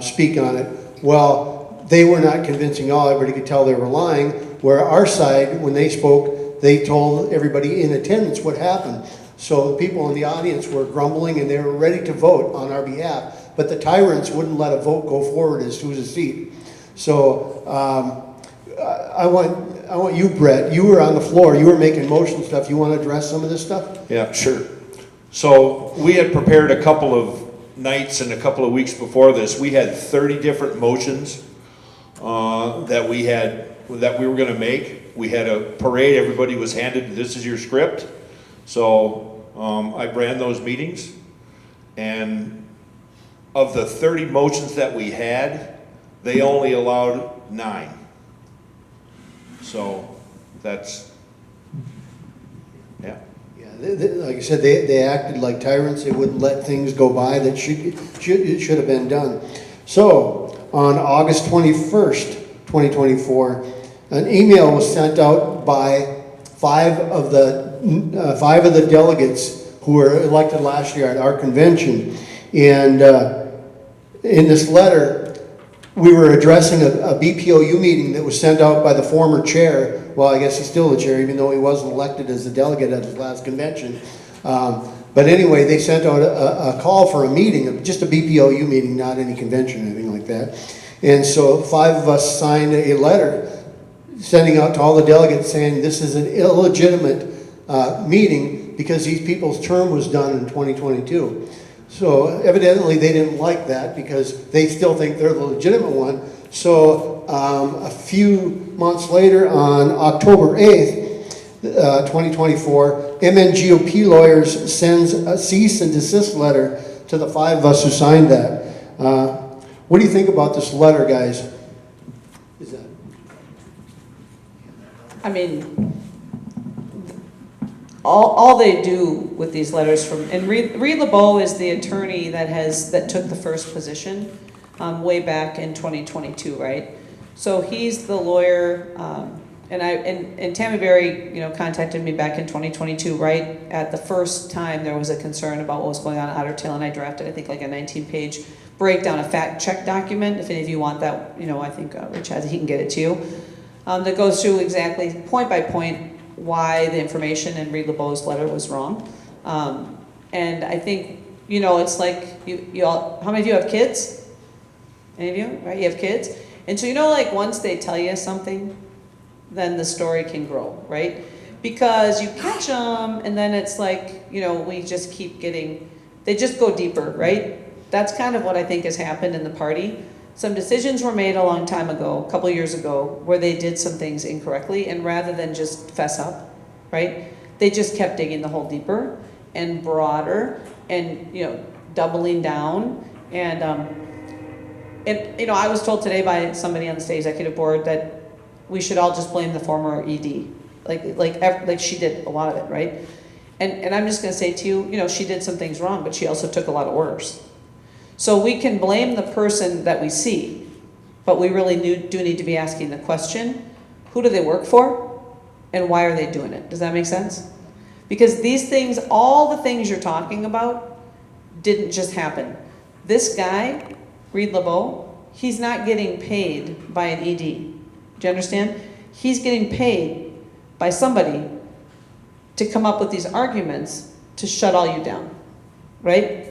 speak on it. Well, they were not convincing all. Everybody could tell they were lying, where our side, when they spoke, they told everybody in attendance what happened. So the people in the audience were grumbling and they were ready to vote on our behalf, but the tyrants wouldn't let a vote go forward as to a seat. So I want you, Brett, you were on the floor, you were making motion stuff. You want to address some of this stuff? Yeah, sure. So we had prepared a couple of nights and a couple of weeks before this. We had 30 different motions that we were going to make. We had a parade. Everybody was handed, this is your script. So I ran those meetings, and of the 30 motions that we had, they only allowed 9. So that's, yeah. Yeah, like I said, they acted like tyrants. They wouldn't let things go by that should have been done. So on August 21st, 2024, an email was sent out by 5 of the delegates who were elected last year at our convention, and in this letter, we were addressing a BPOU meeting that was sent out by the former chair. Well, I guess he's still the chair, even though he wasn't elected as a delegate at his last convention. But anyway, they sent out a call for a meeting, just a BPOU meeting, not any convention or anything like that. And so 5 of us signed a letter sending out to all the delegates saying this is an illegitimate meeting because these people's term was done in 2022. So evidently they didn't like that because they still think they're the legitimate one. So a few months later, on October 8th, 2024, MNGOP lawyers sends a cease and desist letter to the 5 of us who signed that. What do you think about this letter, guys? Is that? I mean, all they do with these letters from, and Reed LeBeau is the attorney that took the first position way back in 2022, right? So he's the lawyer, and Tammy Berry, contacted me back in 2022, right at the first time there was a concern about what was going on at Otter Tail, and I drafted, I think, like a 19-page breakdown, a fact check document. If any of you want that, I think Rich has it, he can get it to you. That goes through exactly point by point why the information in Reed LeBeau's letter was wrong. And I think, it's like, you all, how many of you have kids? Any of you, right? You have kids? And so, like once they tell you something, then the story can grow, right? Because you catch them and then it's like, we just keep getting, they just go deeper, right? That's kind of what I think has happened in the party. Some decisions were made a long time ago, a couple of years ago, where they did some things incorrectly, and rather than just fess up, right, they just kept digging the hole deeper and broader and, doubling down. And I was told today by somebody on the state executive board that we should all just blame the former ED, like she did a lot of it, right? And I'm just going to say to you, she did some things wrong, but she also took a lot of orders. So we can blame the person that we see, but we really do need to be asking the question, who do they work for and why are they doing it? Does that make sense? Because these things, all the things you're talking about, didn't just happen. This guy, Reed LeBeau, he's not getting paid by an ED. Do you understand? He's getting paid by somebody to come up with these arguments to shut all you down, right?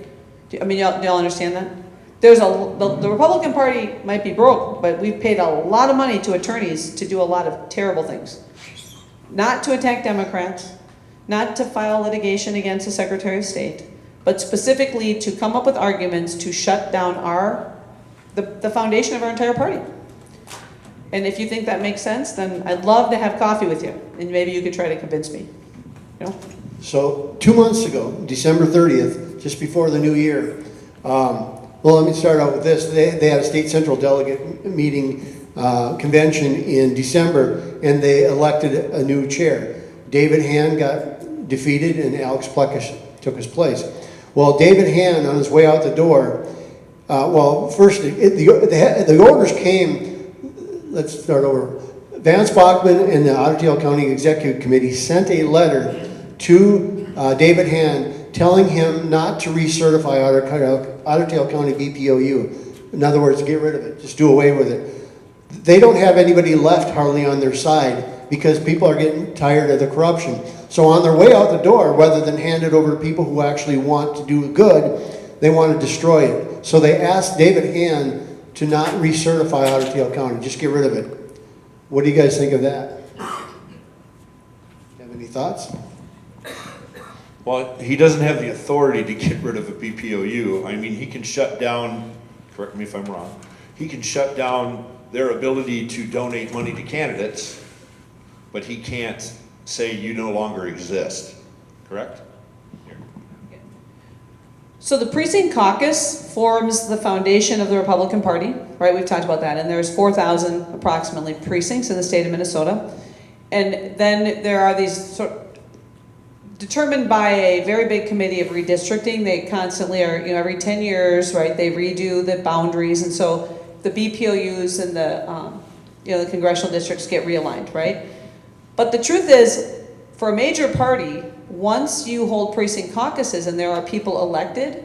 Do y'all understand that? The Republican Party might be broke, but we've paid a lot of money to attorneys to do a lot of terrible things. Not to attack Democrats, not to file litigation against the Secretary of State, but specifically to come up with arguments to shut down the foundation of our entire party. And if you think that makes sense, then I'd love to have coffee with you, and maybe you could try to convince me. So 2 months ago, December 30th, just before the new year, well, let me start out with this. They had a state central delegate meeting convention in December, and they elected a new chair. David Hand got defeated, and Alex Plekish took his place. Well, David Hand, on his way out the door, first, the orders came let's start over. Vance Bachman and the Otter Tail County Executive Committee sent a letter to David Hand telling him not to recertify Otter Tail County BPOU. In other words, get rid of it, just do away with it. They don't have anybody left hardly on their side because people are getting tired of the corruption. So on their way out the door, rather than hand it over to people who actually want to do good, they want to destroy it. So they asked David Hand to not recertify Otter Tail County, just get rid of it. What do you guys think of that? Have any thoughts? Well, he doesn't have the authority to get rid of a BPOU. I mean, he can shut down, correct me if I'm wrong, he can shut down their ability to donate money to candidates, but he can't say you no longer exist, correct? So the precinct caucus forms the foundation of the Republican Party, right? We've talked about that, and there's 4,000 approximately precincts in the state of Minnesota. And then there are these determined by a very big committee of redistricting. They constantly are, every 10 years, right, they redo the boundaries, and so the BPOUs and the congressional districts get realigned, right? But the truth is, for a major party, once you hold precinct caucuses and there are people elected,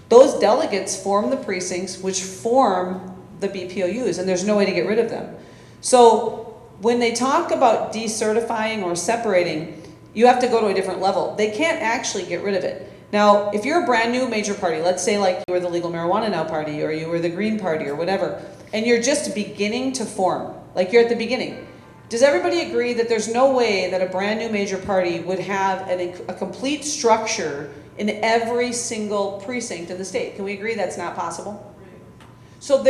those delegates form the precincts which form the BPOUs, and there's no way to get rid of them. So when they talk about decertifying or separating, you have to go to a different level. They can't actually get rid of it. Now, if you're a brand new major party, let's say like you were the Legal Marijuana Now party, or you were the Green Party, or whatever, and you're just beginning to form, like you're at the beginning, does everybody agree that there's no way that a brand new major party would have a complete structure in every single precinct in the state? Can we agree that's not possible? So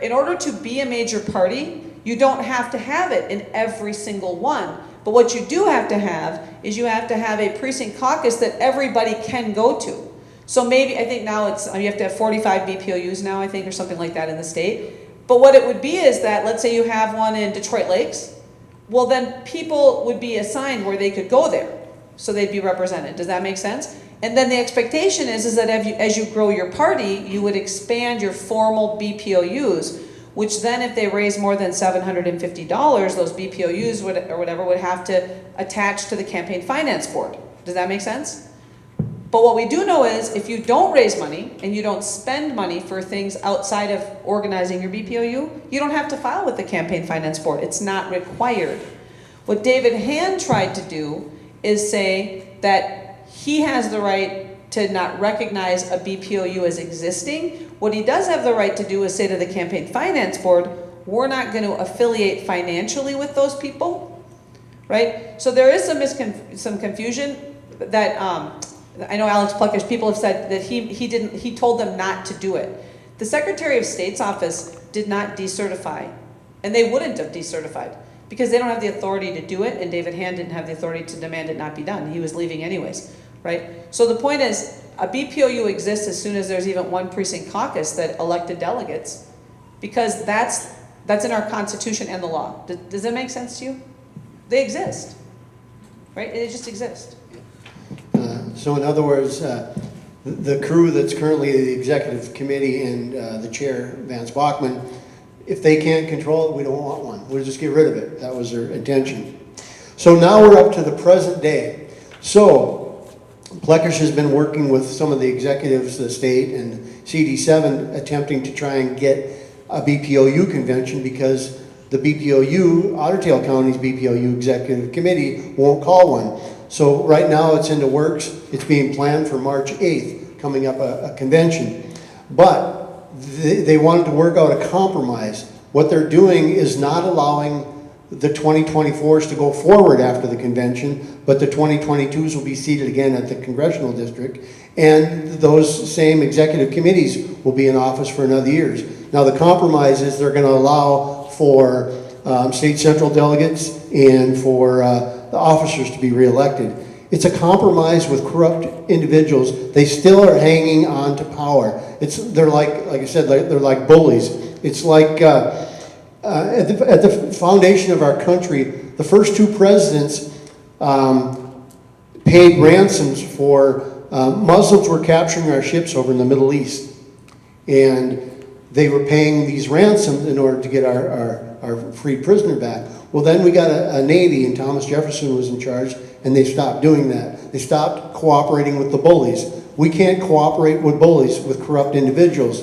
in order to be a major party, you don't have to have it in every single one. But what you do have to have is you have to have a precinct caucus that everybody can go to. So maybe, I think now you have to have 45 BPOUs now, I think, or something like that in the state. But what it would be is that, let's say you have one in Detroit Lakes, well, then people would be assigned where they could go there, so they'd be represented. Does that make sense? And then the expectation is that as you grow your party, you would expand your formal BPOUs, which then if they raise more than $750, those BPOUs would have to attach to the campaign finance board. Does that make sense? But what we do know is if you don't raise money and you don't spend money for things outside of organizing your BPOU, you don't have to file with the campaign finance board. It's not required. What David Hand tried to do is say that he has the right to not recognize a BPOU as existing. What he does have the right to do is say to the campaign finance board, we're not going to affiliate financially with those people, right? So there is some confusion that I know Alex Pluckish, people have said that he told them not to do it. The Secretary of State's office did not decertify, and they wouldn't have decertified because they don't have the authority to do it, and David Hand didn't have the authority to demand it not be done. He was leaving anyways, right? So the point is, a BPOU exists as soon as there's even one precinct caucus that elected delegates, because that's in our Constitution and the law. Does that make sense to you? They exist, right? They just exist. So in other words, the crew that's currently the executive committee and the chair, Vance Bachman, if they can't control it, we don't want one. We'll just get rid of it. That was their intention. So now we're up to the present day. So Plekish has been working with some of the executives of the state and CD7 attempting to try and get a BPOU convention because the BPOU, Otter Tail County's BPOU executive committee won't call one. So right now it's in the works. It's being planned for March 8th, coming up a convention. But they wanted to work out a compromise. What they're doing is not allowing the 2024s to go forward after the convention, but the 2022s will be seated again at the congressional district, and those same executive committees will be in office for another year. Now the compromise is they're going to allow for state central delegates and for the officers to be reelected. It's a compromise with corrupt individuals. They still are hanging on to power. They're like I said, they're like bullies. It's like at the foundation of our country, the first two presidents paid ransoms for Muslims were capturing our ships over in the Middle East, and they were paying these ransoms in order to get our our freed prisoner back. Well, then we got a Navy, and Thomas Jefferson was in charge, and they stopped doing that. They stopped cooperating with the bullies. We can't cooperate with bullies, with corrupt individuals.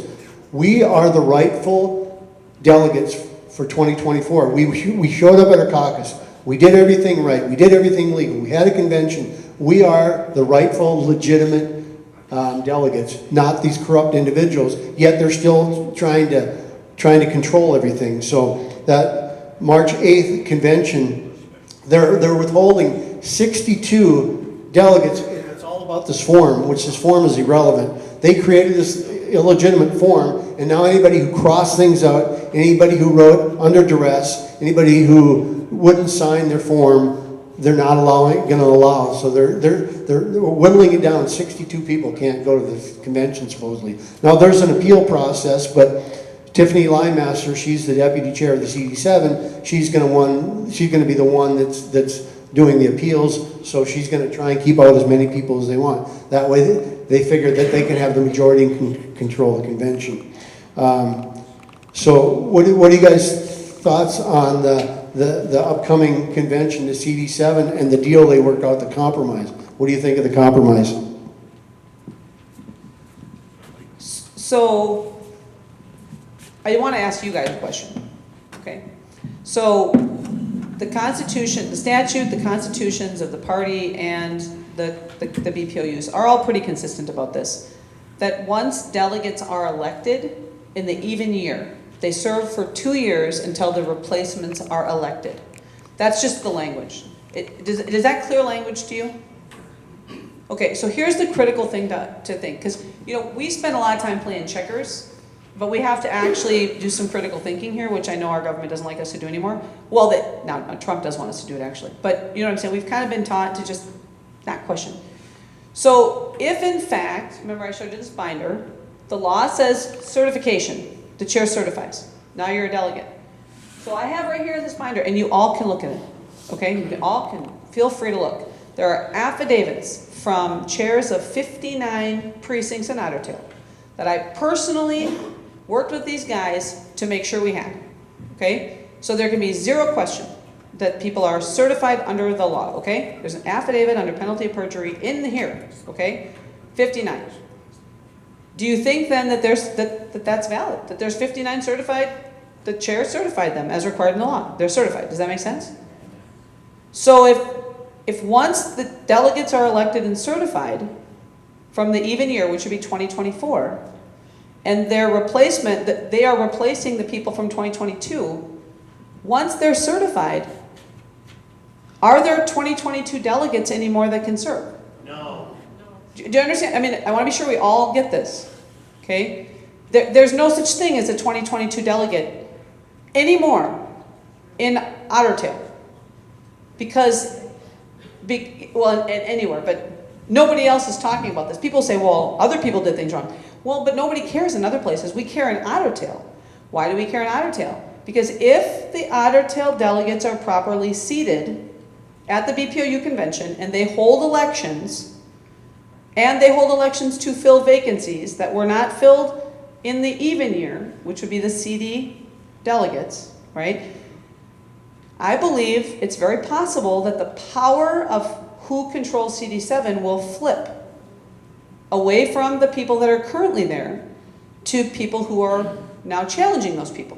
We are the rightful delegates for 2024. We showed up at our caucus. We did everything right. We did everything legal. We had a convention. We are the rightful, legitimate delegates, not these corrupt individuals. Yet they're still trying to control everything. So that March 8th convention, they're withholding 62 delegates. And it's all about this form, which this form is irrelevant. They created this illegitimate form, and now anybody who crossed things out, anybody who wrote under duress, anybody who wouldn't sign their form, they're not going to allow. So they're whittling it down. 62 people can't go to the convention supposedly. Now there's an appeal process, but Tiffany Limaster, she's the deputy chair of the CD7. She's going to be the one that's doing the appeals. So she's going to try and keep out as many people as they want. That way they figure that they can have the majority and control the convention. So what are you guys' thoughts on the upcoming convention, the CD7, and the deal they worked out, the compromise? What do you think of the compromise? So, I want to ask you guys a question, okay? So, the Constitution, the statute, the constitutions of the party, and the BPOUs are all pretty consistent about this. That once delegates are elected in the even year, they serve for 2 years until the replacements are elected. That's just the language. Is that clear language to you? Okay, so here's the critical thing to think, because we spend a lot of time playing checkers, but we have to actually do some critical thinking here, which I know our government doesn't like us to do anymore. Well, Trump does want us to do it actually, but you know what I'm saying? We've kind of been taught to just not question. So if in fact, remember I showed you this binder, the law says certification. The chair certifies. Now you're a delegate. So I have right here this binder, and you all can look at it. Okay? You all can feel free to look. There are affidavits from chairs of 59 precincts in Otter Tail that I personally worked with these guys to make sure we had. Okay? So there can be zero question that people are certified under the law. Okay? There's an affidavit under penalty of perjury in here. Okay? 59. Do you think then that that's valid? That there's 59 certified? The chair certified them as required in the law. They're certified. Does that make sense? So if once the delegates are elected and certified from the even year, which would be 2024, and their replacement, that they are replacing the people from 2022, once they're certified, are there 2022 delegates anymore that can serve? Do you understand? I mean, I want to be sure we all get this, okay? There's no such thing as a 2022 delegate anymore in Otter Tail. Because, anywhere, but nobody else is talking about this. People say, well, other people did things wrong. Well, but nobody cares in other places. We care in Otter Tail. Why do we care in Otter Tail? Because if the Otter Tail delegates are properly seated at the BPOU convention and they hold elections, and they hold elections to fill vacancies that were not filled in the even year, which would be the CD delegates, right? I believe it's very possible that the power of who controls CD7 will flip away from the people that are currently there to people who are now challenging those people.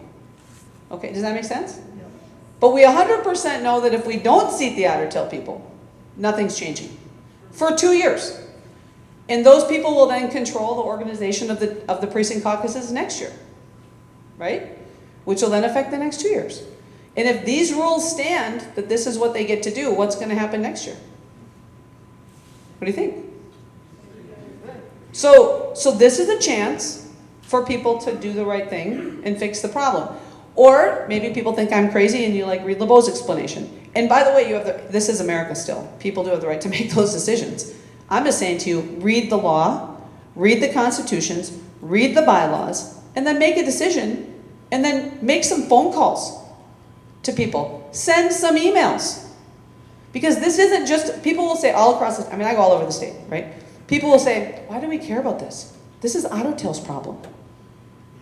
Okay, does that make sense? Yeah. But we 100% know that if we don't seat the Otter Tail people, nothing's changing for 2 years. And those people will then control the organization of the precinct caucuses next year, right? Which will then affect the next 2 years. And if these rules stand, that this is what they get to do, what's going to happen next year? What do you think? So this is a chance for people to do the right thing and fix the problem. Or maybe people think I'm crazy and you read LeBeau's explanation. And by the way, this is America still. People do have the right to make those decisions. I'm just saying to you, read the law, read the constitutions, read the bylaws, and then make a decision, and then make some phone calls to people. Send some emails. Because this isn't just, people will say all across I go all over the state, right? People will say, why do we care about this? This is Otter Tail's problem.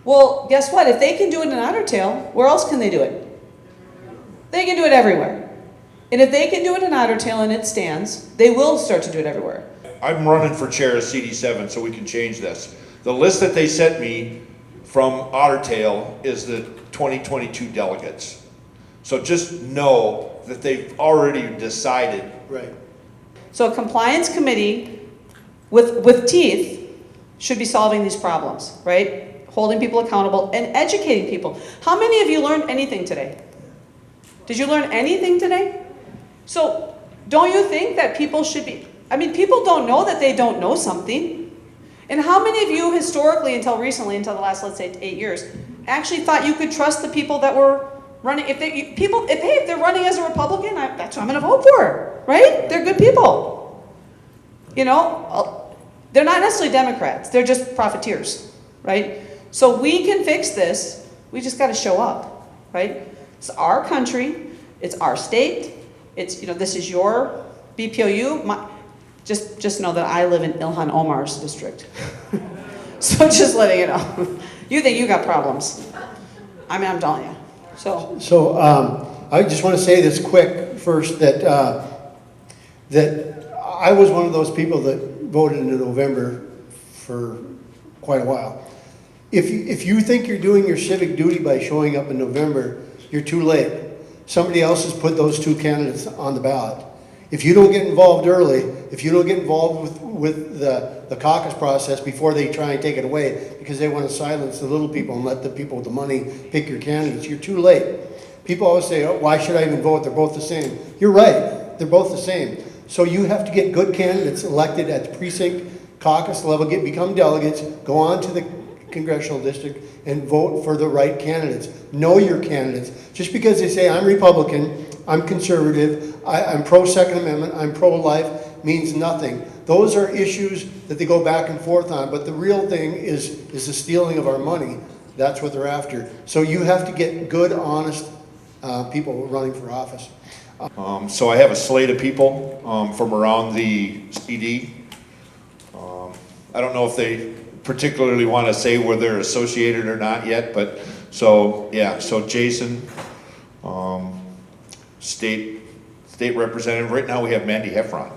Well, guess what? If they can do it in Otter Tail, where else can they do it? they can do it everywhere. And if they can do it in Otter Tail and it stands, they will start to do it everywhere. I'm running for chair of CD7, so we can change this. The list that they sent me from Otter Tail is the 2022 delegates. So just know that they've already decided. Right. So a compliance committee with teeth should be solving these problems, right? Holding people accountable and educating people. How many of you learned anything today? Did you learn anything today? So don't you think that people should be, I mean, people don't know that they don't know something. And how many of you historically, until recently, until the last, let's say 8 years, actually thought you could trust the people that were running? If they're running as a Republican, that's what I'm going to vote for, right? They're good people. You know, they're not necessarily Democrats. They're just profiteers, right? So we can fix this. We just got to show up, right? It's our country. It's our state. It's, you know, this is your BPOU. Just know that I live in Ilhan Omar's district. So just letting you know. You think you got problems. I mean, I'm telling you. So I just want to say this quick first, that I was one of those people that voted in November for quite a while. If you think you're doing your civic duty by showing up in November, you're too late. Somebody else has put those two candidates on the ballot. If you don't get involved early, if you don't get involved with the caucus process before they try and take it away because they want to silence the little people and let the people with the money pick your candidates, you're too late. People always say, oh, why should I even vote? They're both the same. You're right. They're both the same. So you have to get good candidates elected at the precinct caucus level, become delegates, go on to the congressional district and vote for the right candidates. Know your candidates. Just because they say, I'm Republican, I'm conservative, I'm pro-Second Amendment, I'm pro-life, means nothing. Those are issues that they go back and forth on, but the real thing is the stealing of our money. That's what they're after. So you have to get good, honest people running for office. So I have a slate of people from around the CD. I don't know if they particularly want to say where they're associated or not yet, but so yeah, so Jason, state representative. Right now we have Mandy Heffron,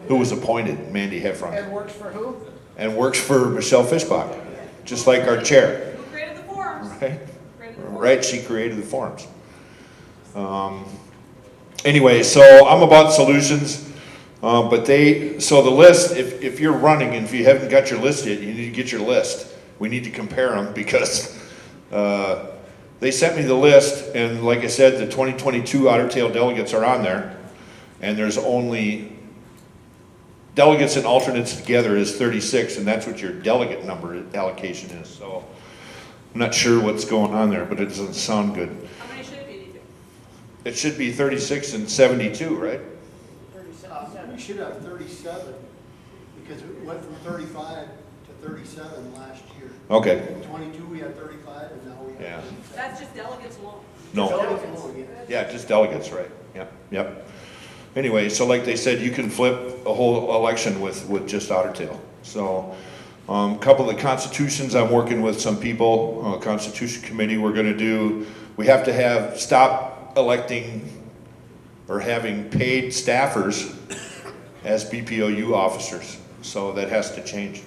who was appointed, Mandy Heffron. And works for who? And works for Michelle Fishbach, just like our chair. who created the forums? Right, right, she created the forums. Anyway, so I'm about solutions. But so the list, if you're running and if you haven't got your list yet, you need to get your list. We need to compare them because they sent me the list, and like I said, the 2022 Otter Tail delegates are on there, and there's only delegates and alternates together is 36, and that's what your delegate number allocation is. So I'm not sure what's going on there, but it doesn't sound good. How many should it be? It should be 36 and 72, right? We should have 37 because it went from 35 to 37 last year. Okay. In 22 we had 35 and now we have Yeah. 37. That's just delegates alone. No. Delegates alone, yeah. Yeah, just delegates, right? Yep. Anyway, so like they said, you can flip a whole election with just Otter Tail. So, a couple of the constitutions, I'm working with some people, Constitution Committee, we have to stop electing or having paid staffers as BPOU officers. So that has to change.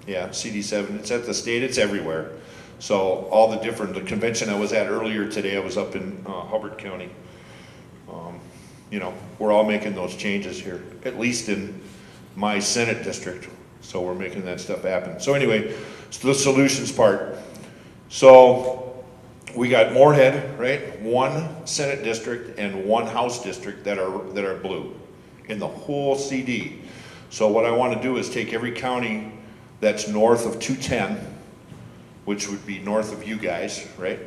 Yeah, CD7, it's at the state, it's everywhere. So all the convention I was at earlier today, I was up in Hubbard County. You know, we're all making those changes here, at least in my Senate district. So we're making that stuff happen. So anyway, so the solutions part. So we got Moorhead, right? One Senate district and one House district that are blue in the whole CD. So what I want to do is take every county that's north of 210, which would be north of you guys, right?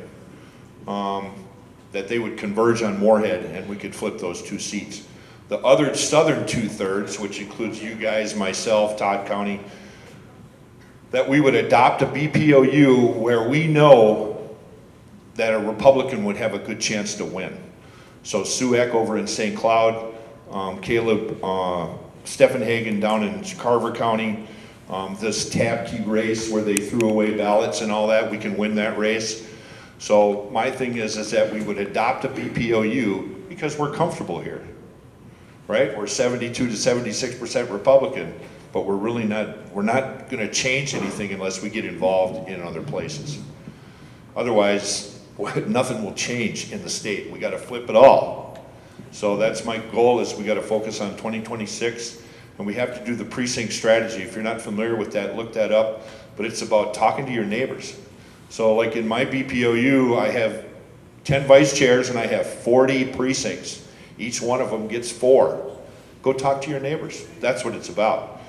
That they would converge on Moorhead and we could flip those two seats. The other southern 2/3, which includes you guys, myself, Todd County, that we would adopt a BPOU where we know that a Republican would have a good chance to win. So Sueck over in St. Cloud, Caleb Steffenhagen down in Carver County, this tab key race where they threw away ballots and all that, we can win that race. So my thing is that we would adopt a BPOU because we're comfortable here, right? We're 72 to 76% Republican, but we're not gonna change anything unless we get involved in other places. Otherwise, nothing will change in the state. We gotta flip it all. So that's my goal, is we gotta focus on 2026, and we have to do the precinct strategy. If you're not familiar with that, look that up, but it's about talking to your neighbors. So like in my BPOU, I have 10 vice chairs and I have 40 precincts. Each one of them gets 4. Go talk to your neighbors. That's what it's about.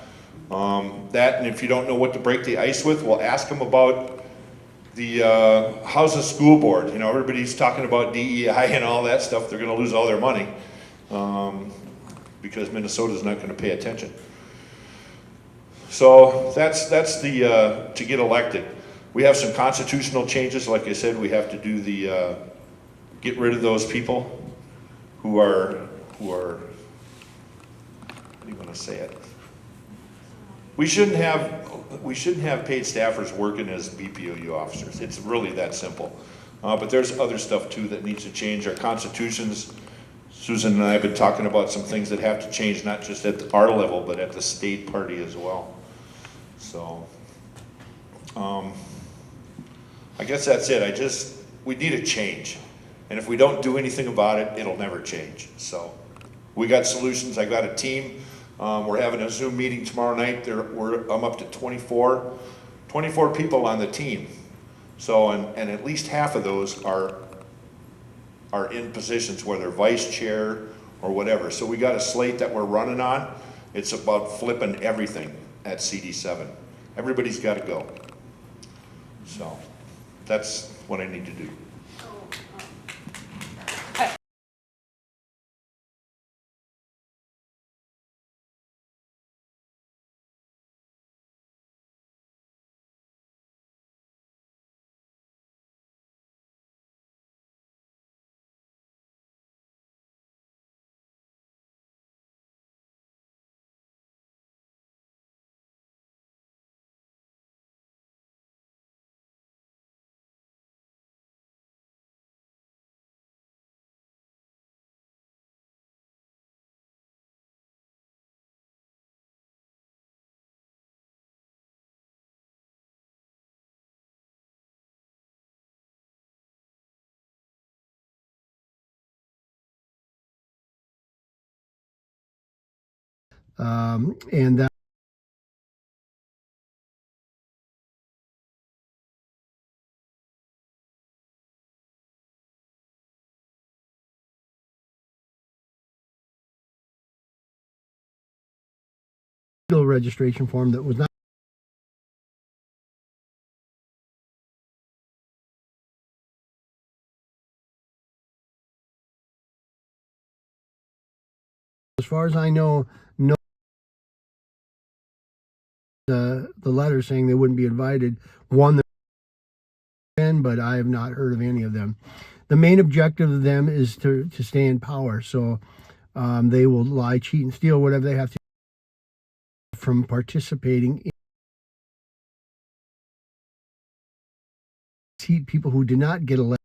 That, and if you don't know what to break the ice with, well, ask them about the, how's the school board? You know, everybody's talking about DEI and all that stuff. They're gonna lose all their money, because Minnesota's not gonna pay attention. So that's the, to get elected. We have some constitutional changes. Like I said, we have to do the, get rid of those people who are, how do you want to say it? We shouldn't have paid staffers working as BPOU officers. It's really that simple. But there's other stuff too that needs to change. Our constitutions, Susan and I have been talking about some things that have to change, not just at our level, but at the state party as well. So, I guess that's it. We need a change. And if we don't do anything about it, it'll never change. So we got solutions. I got a team. We're having a Zoom meeting tomorrow night. I'm up to 24 people on the team. So, and at least half of those are in positions where they're vice chair or whatever. So we got a slate that we're running on. It's about flipping everything at CD7. Everybody's got to go. So that's what I need to do. And that registration form that was not as far as I know, no, the letter saying they wouldn't be invited, one in, but I have not heard of any of them. The main objective of them is to stay in power. So they will lie, cheat, and steal, whatever they have to, from participating in seat people who did not get elected.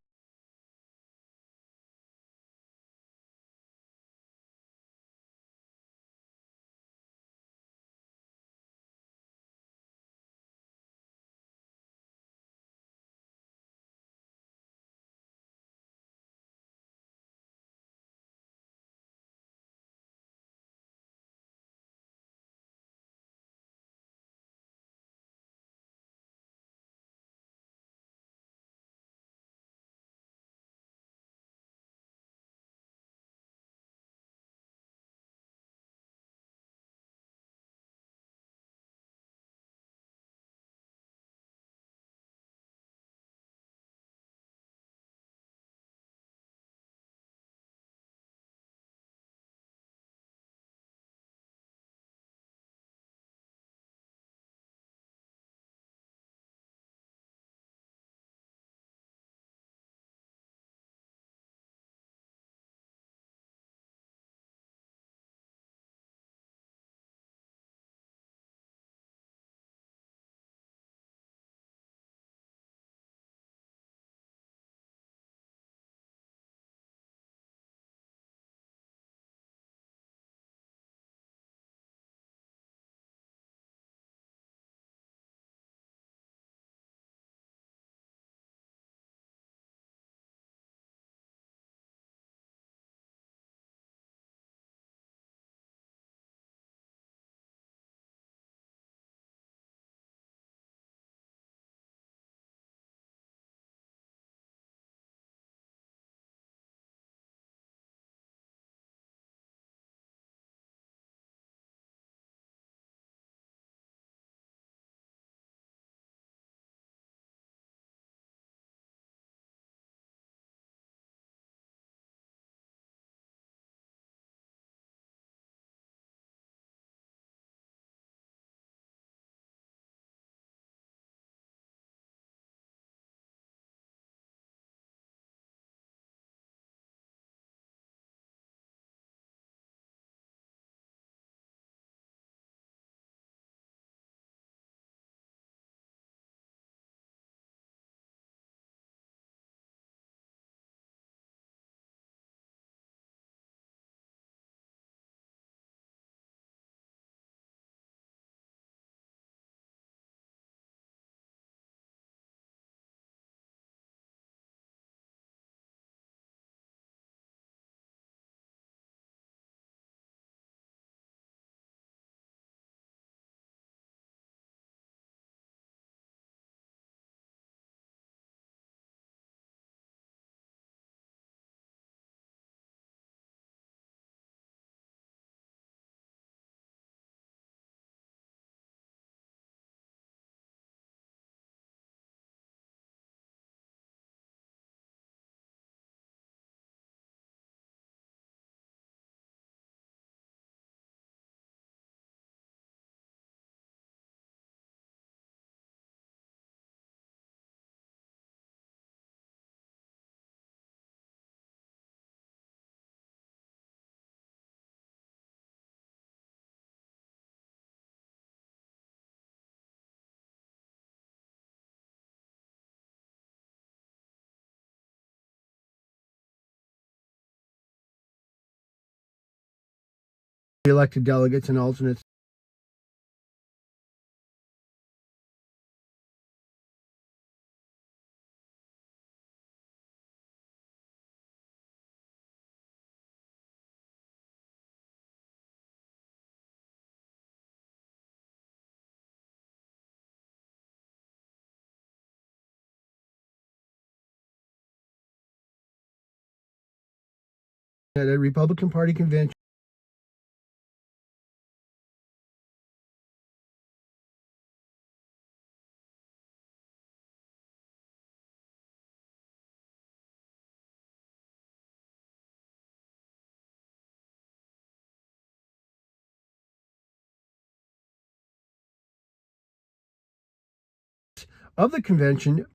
elected delegates and alternates. At a Republican Party convention. Of the convention